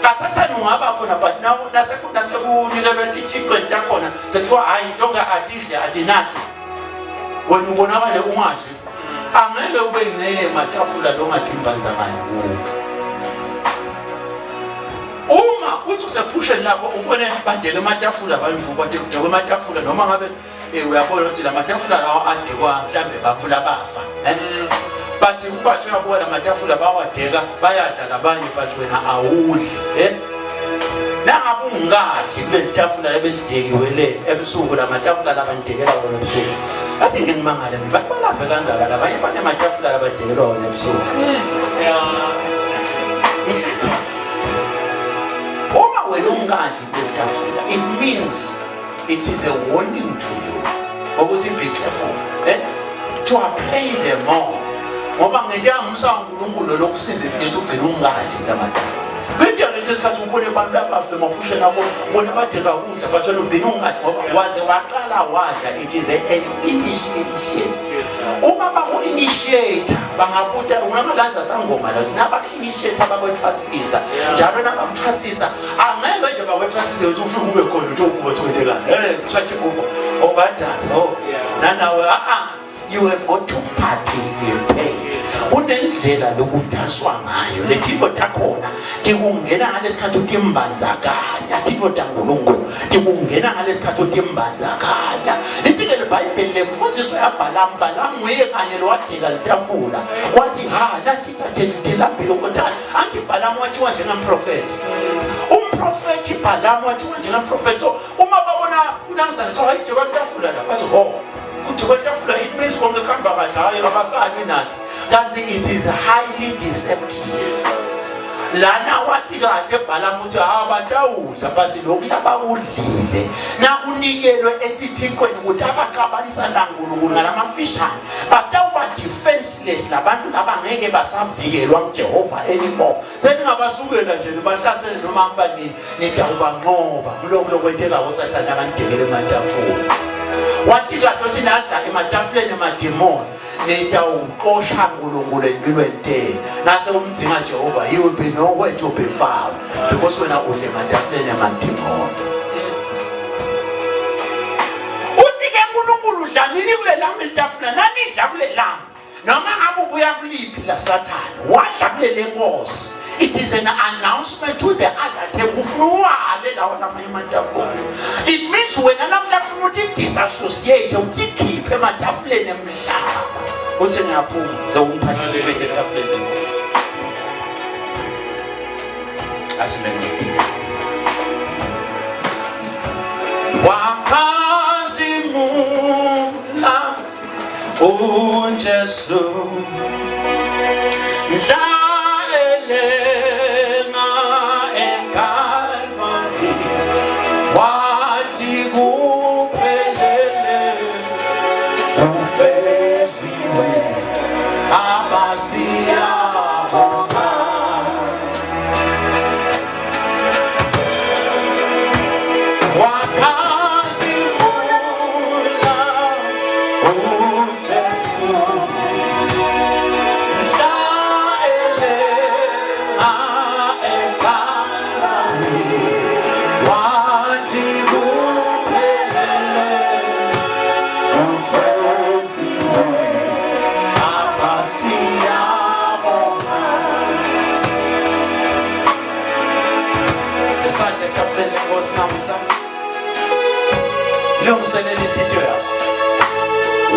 kasathane ungaba khona but now nasekunikelwe ithixo entakhona sekuthiwa hayi intonga adidle adinathi wena ubonakale ungadli angeke ube ngceke ematafula longatimbanzakanya uma uthi usephusheni lakho ubone badele ematafula bayivuka badele ematafula noma ngabe uyabona ukuthi la matafula lawo adekwa mhlambe bavula bafa bathi uyabona amatafula bawadeka bayadla labanye but wena awudli nangabe ungadli kuleli tafula ebelidekiwe le ebusuku lamatafula labandekela wona ebusuku athi ngimangala abantu balaphe kangaka labanye banematafula labadekelwa wona ebusuku ngisathi uma wena ungadli kuleli tafula it means it is a warning to you ukuthi be careful to pray them more ngoba ngento uNkulunkulu lokusiza isinethu ugcina ungadli lamatafula Bindi lesikhathi ubone abantu abafe maphusheni abo bona badeka ukudla bathona ugcina ungadli ngoba waze waqala wadla it is an initiation uma baku-initiator bangabuta ungalaza sangoma la sinaba initiator bakwethwasisa njalo nabakuthwasisa angeke nje bakwethwasise ukuthi ufike ube khona ukuthi ukuthi wentekani uthathe kubo obadaza nanawe you have got to participate kunendlela lokudanswa ngayo lethifo takhona tikungena ngalesikhathi utimbanzakanya tifo taNkulunkulu tikungena ngalesikhathi utimbanzakanya lithike leBhayibheli lemfundiso yaBalamu nguye kanye lowadika litafula wathi nathi thathethu tilambile ukuthatha anti Balamu wathiwa njengamprofeti umprofeti Balamu wathiwa njengamprofeti so uma babona unanzana so hayidika litafula lapha bathi it means kongekhamba kahle abasali nathi kanti it is highly deceptive lana wathi kahle eBhalamu uthi batawudla but lokuyabawudlile na unikelwe etithixweni ukuthi abaqabanisa naNkulunkulu ngalamafishane batawuba defenseless labantu labangeke basavikelwa nguJehova anymore seningabasukela nje nibahlasele noma ngibani nidawubanqoba kuloko lokwenteka uSathane akandekele ematafula wathi kahle uthi nadla ematafuleni emademoni nitawuqosha uNkulunkulu empilweni tenu nase umdinga Jehova he will be nowhere to be found because wena udle ematafuleni emademoni Satan. It is an announcement to the other. It means when another fruit disassociate, you keep him at Taflin and Shab. What's in our pool? So we participate in Taflin. As many. Wakazimula unjesu Zaelenga enkalvari Wati kupelele Ufeziwe Abasiya Lungiselele inhliziyo yakho.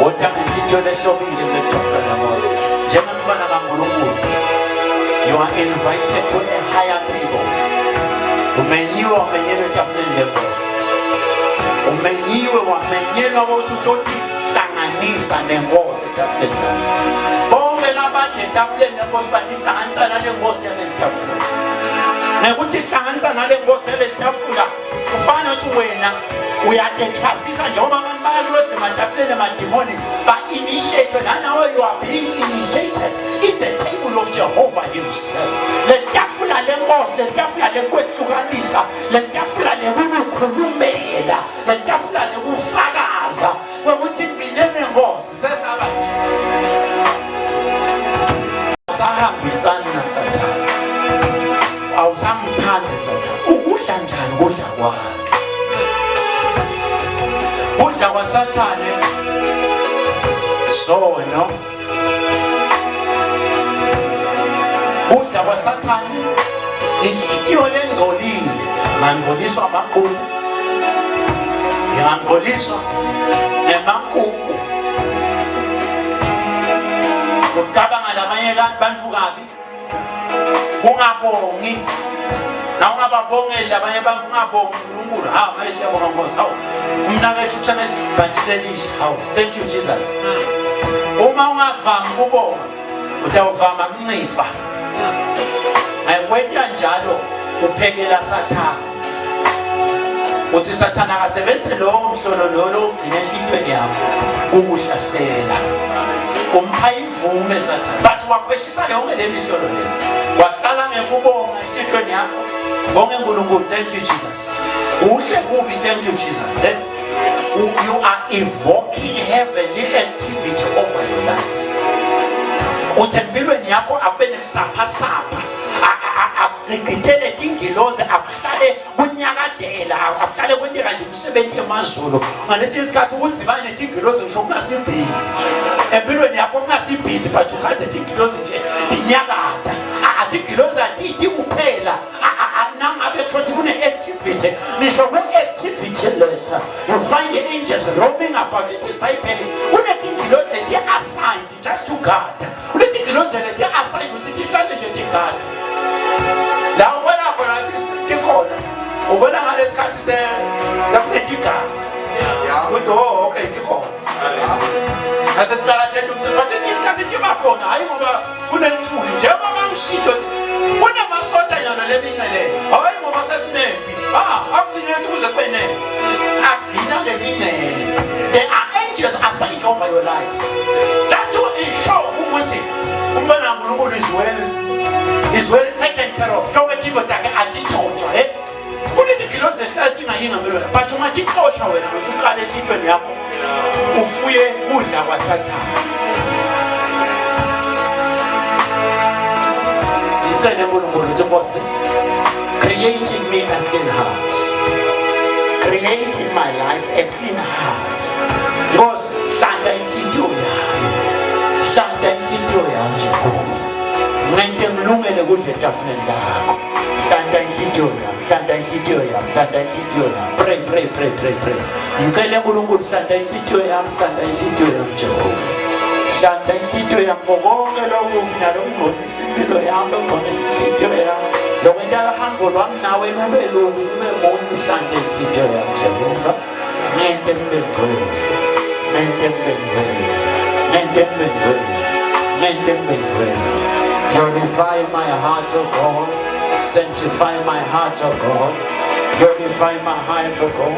Wotha inhliziyo lehlobile letafula Nkosi. Njengomntwana kaNkulunkulu, you are invited to a higher table. Umenyiwe wamenyelwa etafuleni leNkosi. Umenyiwe wamenyelwa ukuthi uthi hlanganisa neNkosi etafuleni lakho. Bonke labadla etafuleni leNkosi bathi hlanganisa nale Nkosi yaleli tafula. Nekuthi hlanganisa nale Nkosi yaleli tafula kufana ukuthi wena uyatethasisa njengoba abantu bayalodla ematafuleni emadimoni ba-initiate nanawe you are being initiated in the table of Jehovah himself. Le tafula leNkosi, le tafula lekwehlukanisa, le tafula lekukhulumela, le tafula lekufakaza kwekuthi mina neNkosi sesaba nje. Awusahambisani naSathane, awusamthanzi Sathane. Ukudla njani kudla kwakhe? Kudla kwaSathane sono. Kudla kwaSathane inhliziyo lengcolile, ngangcoliswa amaqulu, ngangcoliswa nemakuku. Ukucabanga labanye abantu kabi, ungabongi. Na ungababongeli labanye abantu ungabongi uNkulunkulu. Ha mayisiyabonga Nkosi. Hawu umnakethu uthana bantshelelisha. Hawu thank you Jesus. Uma ungavami ukubonga utawuvama mncifa. Ayikwenza njalo uphekela Sathane. Uthi Sathane akasebenzise lo mhlolo lo ugcina enhlitweni yakho ukuhlasela. Umpha imvume Sathane. But wakhweshisa yonke le mihlolo le. Wahlala ngekubonga enhlitweni yakho. Bonge uNkulunkulu, thank you Jesus. Uhle kubi, thank you Jesus. You are evoking heavenly activity over your life. Uthembelweni yakho abenemsapha-sapha. Agqigqitele tingilozi akuhlale kunyakadela, akuhlale kwenteka nje umsebenzi emazulu. Ngalesi isikhathi ukuzibana netingilozi ngisho kungasibhizi. Empilweni yakho kungasibhizi but ukhathi tingilozi nje tinyakada. Tingilozi atithi kuphela. Nangabe futhi kune-activity, ngisho kwe-activity lesa, you find the angels roaming about. It's iBhayibheli. Kunetingilozi leti-assigned just to guard. Kunetingilozi leti-assigned ukuthi tihlale nje tigade. La ubona khona tikhona. Ubona ngalesi khathi sakunetigaba. Uthi oh okay tikhona. Asecala tenda umsebenzi. But lesi isikhathi tibakhona hayi ngoba kunenthuli. Njengoba ngishito kunamasotsha nyana lemincelelo. Hayi ngoba sesinempi. Akufinyethi kuze kwenene. Agcina ngelingcele. There are angels assigned over your life. Just to ensure ukuthi umntwana kaNkulunkulu is well taken care of. Don't get even that attitude, eh? Kunetingilozi ehlala ngelona. But ungatixosha wena ukuthi uqale enhlitweni yakho ufuye kudla kwaSathane. Create in me a clean heart. Create in my life a clean heart. Because hlanda inhliziyo yami. Hlanda inhliziyo yami Jehova. ngente ngilungele kudla etafuleni lakho. Hlanta inhliziyo yami, hlanta inhliziyo yami, hlanta inhliziyo yami. Pray. Ngicela uNkulunkulu hlanta inhliziyo yami, hlanta inhliziyo yami Jehova. Hlanta inhliziyo yami konke lokubi nalokungcolisa impilo yami, lokungcolisa inhliziyo yami. Lokwentala uhambo lwami nawe lube lubi, lube munye hlanta inhliziyo yami Jehova. Ngente kube ngcwele, ngente kube ngcwele, ngente kube ngcwele, ngente kube ngcwele. Purify my heart, O God. Sanctify my heart, O God. Purify my heart, O God.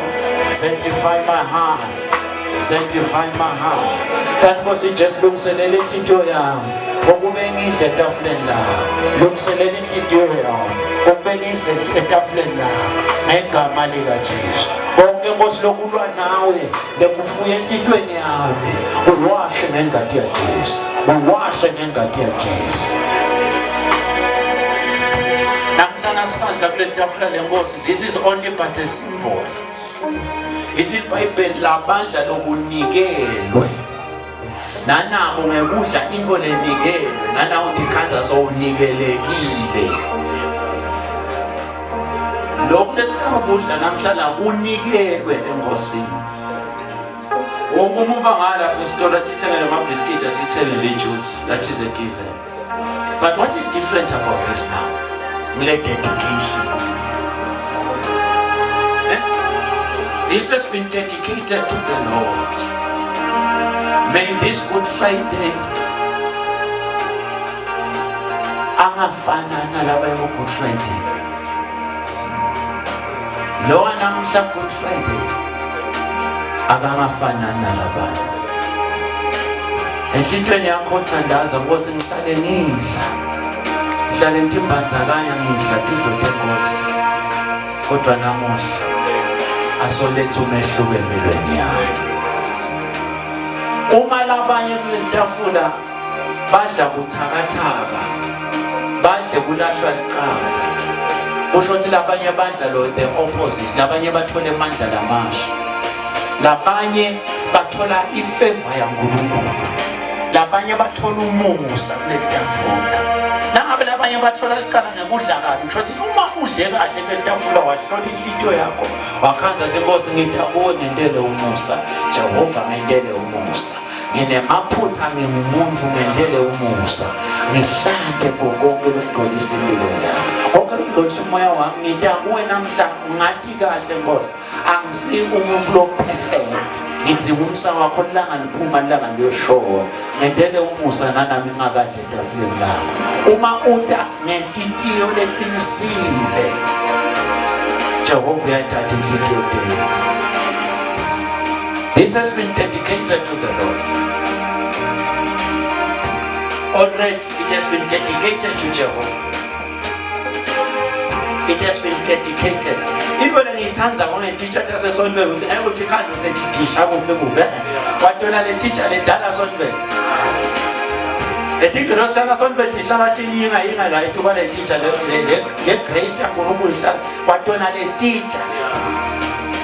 Sanctify my heart. Sanctify my heart. Tangosi just lungiselele inhliziyo yami. Ukube ngihle etafuleni lakho. Lungiselele inhliziyo yami. Ukube ngihle etafuleni lakho. Ngegama likaJesu. Konke Nkosi lokulwa nawe lekufuya enhlizweni yami. Uwashe ngengati kaJesu. Uwashe ngengati kaJesu. Namhlanje sadla kule tafula lenkosi. This is only but a symbol. IBhayibheli labandla lokunikelwe. Nanabo ngekudla into lenikelwe. Nanawo tikhanza sowunikelekile. Lokhu lesikabudla namhlanje unikelwe enkosini. Wonke umuntu angala esitolo athithele amabhiskiti athithele lejuice. That is a given. But what is different about this now? Dedication. This has been dedicated to the Lord. May this Good Friday angafana nalaba yo Good Friday. Lo anamhla Good Friday akangafana nalaba. Enhlizweni yakho thandaza Nkosi ngihlale ngidla. Ngihlale ntimbandzakanya ngidla tidlo tenkosi. Kodwa namuhla asoletha umehluko empilweni yami. Uma labanye kule tafula badla kuthakathaka, badle kulahlwa liqala. Kusho ukuthi labanye badla lo the opposite, labanye bathola amandla lamasha. Labanye bathola ifavor yaNkulunkulu. Labanye bathola umusa kule tafula. Nangabe labanye bathola liqala ngekudla kabi, kusho ukuthi uma udle kahle kule tafula wahlola inhliziyo yakho, wakhanza ukuthi Nkosi ngithakuwe ngentele umusa, Jehova ngentele umusa. Nginemaphutha ngingumuntu ngentele umusa. Ngihlante konke lokugcolisa impilo yami. Konke lokugcolisa umoya wami ngithakuwe namhla ngathi kahle Nkosi. Angisi umuntu lo perfect. Ngithi umsa wakho langa liphuma langa liyoshowa. Ngentele umusa nanami ngakadle etafuleni lakho. Uma uta ngenhliziyo leqinisile, Jehova uyathatha inhliziyo yakho. This has been dedicated to the Lord. Already it has been dedicated to Jehovah. It has been dedicated. Even when it's hands on a teacher, that's a son with every because it's a teacher. I will be moving. What do I teach? I did that son. I think the rest of the son, but it's not a right to what a teacher. Get grace and what do I teach?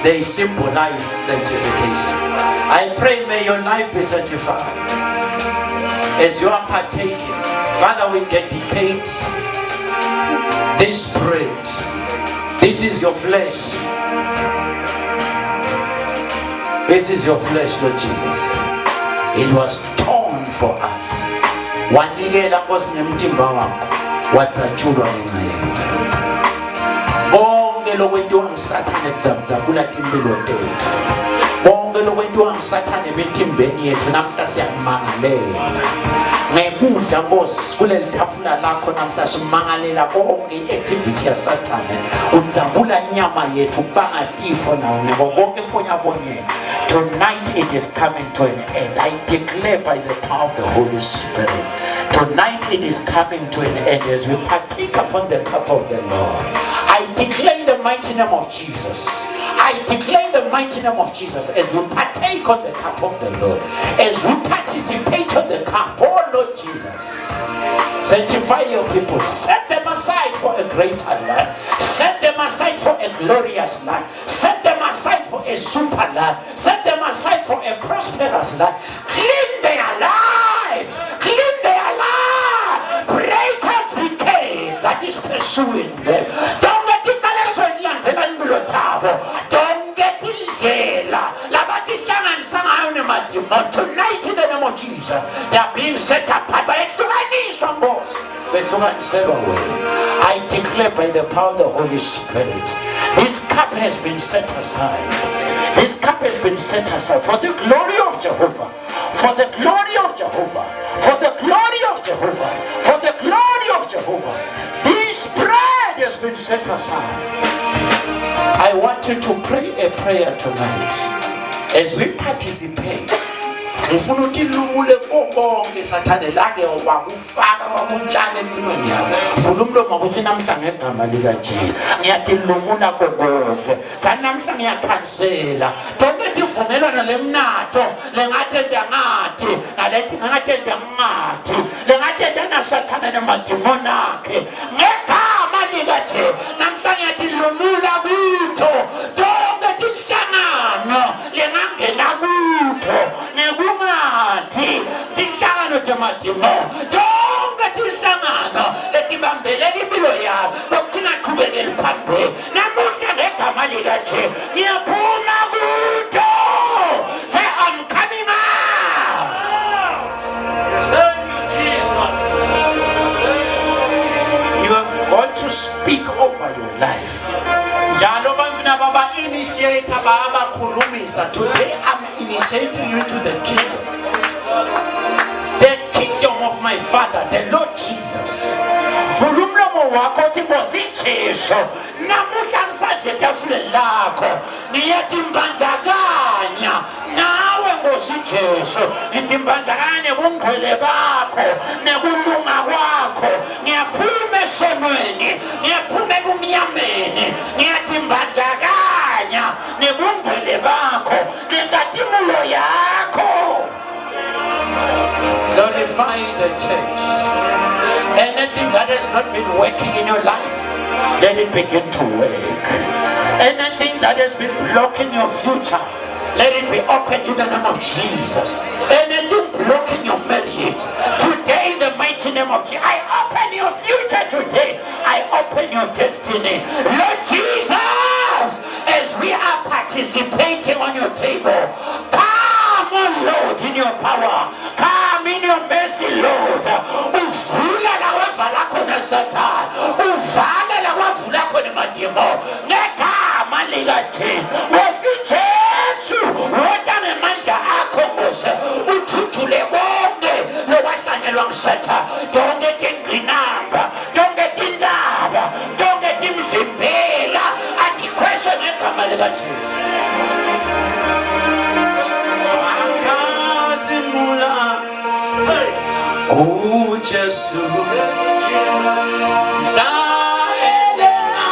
They symbolize sanctification. I pray may your life be sanctified. As you are partaking, Father, we dedicate this bread. This is your flesh. This is your flesh, Lord Jesus. It was torn for us. Wanikela Nkosi ngemtimba wakho, watsatshulwa ngenxa yethu. Konke lokwentiwa nguSathane kudzabdzabula timpilo tethu. Konke lokwentiwa nguSathane emitimbeni yethu namhla siyamangalela. Ngekudla Nkosi kuleli tafula lakho namhla simangalela konke i-activity yaSathane. Udzabula inyama yethu bangatifo nawo ngeko konke nkonyabonye. Tonight it is coming to an end. I declare by the power of the Holy Spirit. Tonight it is coming to an end as we partake upon the cup of the Lord. I declare in the mighty name of Jesus. I declare in the mighty name of Jesus as we partake on the cup of the Lord. As we participate on the cup, oh Lord Jesus. Sanctify your people. Set them aside for a greater life. Set them aside for a glorious life. Set them aside for a super life. Set them aside for a prosperous life. Clean their life. Clean their life. Break up that is pursuing them. Don't get it. Don't get it. Tonight in the name of Jesus, they are being set apart by a I declare by the power of the Holy Spirit, this cup has been set aside. This cup has been set aside for the glory of Jehovah. For the glory of Jehovah. For the glory of Jehovah. For the glory of Jehovah. This bread has been set aside. I want you to pray a prayer tonight as we participate. Ngifuna ukuthi lumule konke sathane lake wakufaka wakutshana empilweni yakho. Vula umlomo ukuthi namhla ngegama lika Jesu ngiyathi lumula konke. Thana namhla ngiyakhansela. Donke ivumelana lemnatho lengathenda ngathi nalethi ngathenda ngathi lengathenda na sathane nemadimoni akhe. Ngegama lika Jesu namhla ngiyathi lumula kutho. Donke inhlangano lengangena kutho. Don't get in Sangano, let him be let him below ya, but Tina Kubel Pampe, Namusha de Kamaligache, near Pumaguto. Say, I'm coming out. You have got to speak over your life. Today I'm initiating you to the kingdom. The kingdom of my Father, the Lord Jesus. Fulumlomo wako timbosichisho. Namuhla ngisazethafule lakho. Niyatimbanzakanya. Nawe ngosichisho. Nitimbanzakanya bungcwele bakho. Nekulunga kwakho. Ngiyaphuma esonweni. Ngiyaphuma ebumnyameni. Niyatimbanzakanya. Nebungcwele bakho. Nengatimulo yakho. Glorify the church. Anything that has not been working in your life, let it begin to work. Anything that has been blocking your future, let it be opened in the name of Jesus. Anything blocking your marriage, today in the mighty name of Jesus, I open your future today. I open your destiny. Lord Jesus, as we are participating on your table, come on Lord in your power. Come in your mercy, Lord. Uvula la wavala kona Satan. Uvala la wavula kona matimo. Negama lika Jesu. Wesi Jesu. Wotane manja akho Mose. Uthuthule konke lokwahlanelwa ngisatha. Donke tingqinamba. Donke tinzaba. Donke timzimbela. Athi question negama lika Jesu. Oh, Jesus, Zaelena,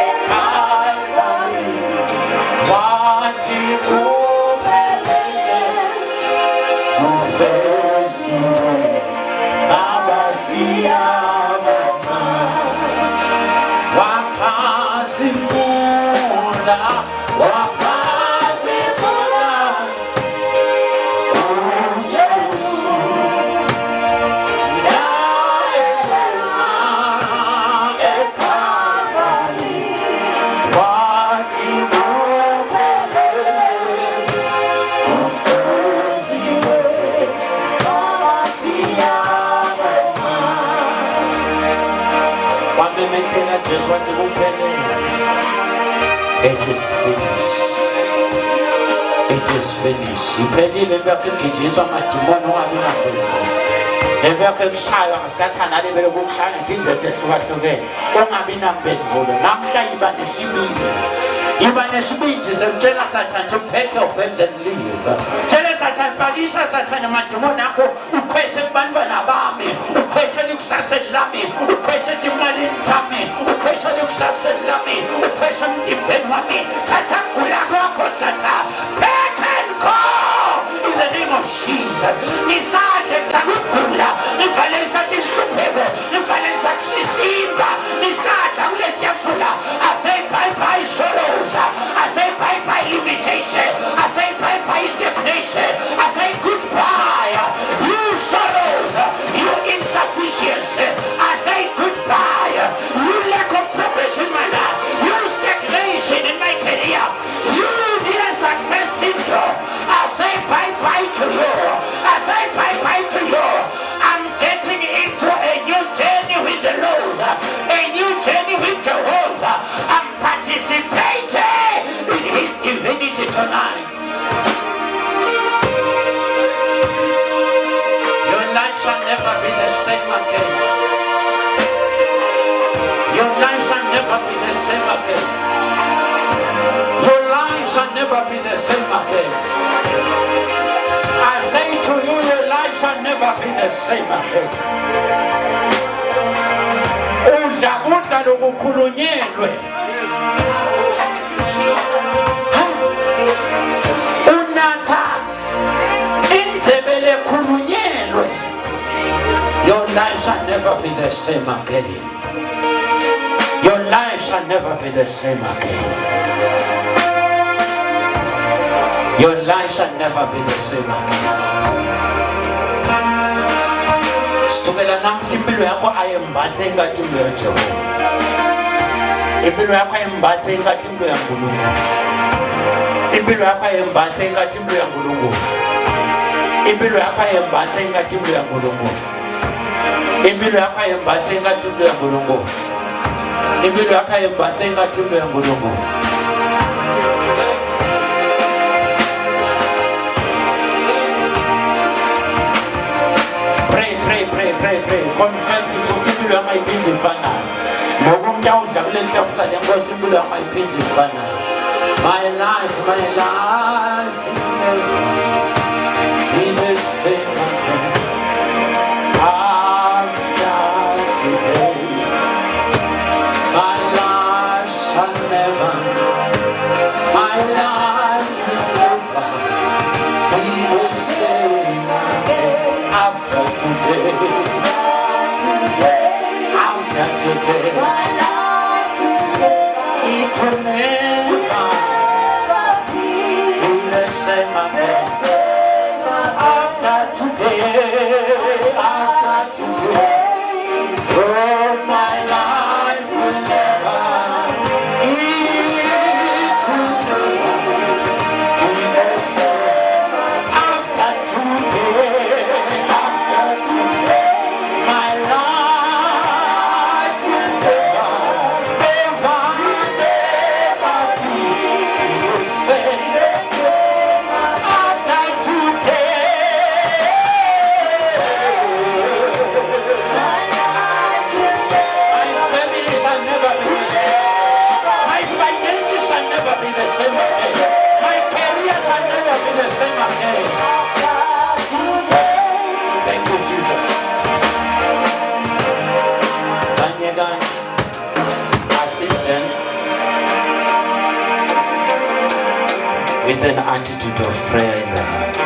Ekalvari, Wati Kupelele, Ufesi, Abasia, Wakazimula, Wakazimula. Just want to open it. It is finished. It is finished. Iphelile bekugijiswa amadimoni ungabinambeleko. Lebekushaywa ngasathana alibele ukushaya ngindlela ehlukahlukene. Ungabinambeleko. Namhla yiba nesibindi. Yiba nesibindi sekutshela Sathane uphethe ubhenze live. Tshela Sathane pakisa Sathane amadimoni akho ukhweshe kubantwana bami. Ukhweshe ikusaseni lami. Ukhweshe emalini yami. Ukhweshe ikusaseni lami. Ukhweshe emtimbeni wami. Thatha ukugula kwakho Sathane. Pick and go in the name of Jesus. Nisadle takugula. Nifanele sathi inhlupheko. Nifanele sathi sisimba. Nisadla kule tafula. I say bye bye sorrows. I say bye bye limitation. I say bye bye stagnation. I say goodbye. You sorrows. You insufficiency. I say tonight. Your life shall never be the same again. Your life shall never be the same again. Your life shall never be the same again. I say to you, your life shall never be the same again. Udla kudla lokukhulunyelwe. Unatha inzebele khulunyelwe. Your life shall never be the same again. Your life shall never be the same again. Your life shall never be the same again. Sukela namhla impilo yakho ayembathe ingathi impilo yaJehova. Impilo yakho ayembathe ingathi impilo yaNkulunkulu. Impilo yakho ayembathe ingathi impilo yaNkulunkulu. Impilo yakho ayembathe ingathi impilo yaNkulunkulu. Impilo yakho ayembathe ingathi impilo yaNkulunkulu. Impilo yakho ayembathe ingathi impilo yaNkulunkulu. Pray. Confess it. Uthi impilo yakho ayiphinzi ifanayo. Ngoba umuntu awudla kule tafula lenkosi impilo yakho ayiphinzi ifanayo. My life will never be the same again. After today, my life shall never be the same again. After today, my life it will never be the same again. After today, oh, my life will never, it will never be the same. After today, my life will never be the same. After today, my family shall never be the same. My finances shall never be the same again. My career shall never be the same again. Thank you, Jesus. Again, I sit then with an attitude of prayer in the heart.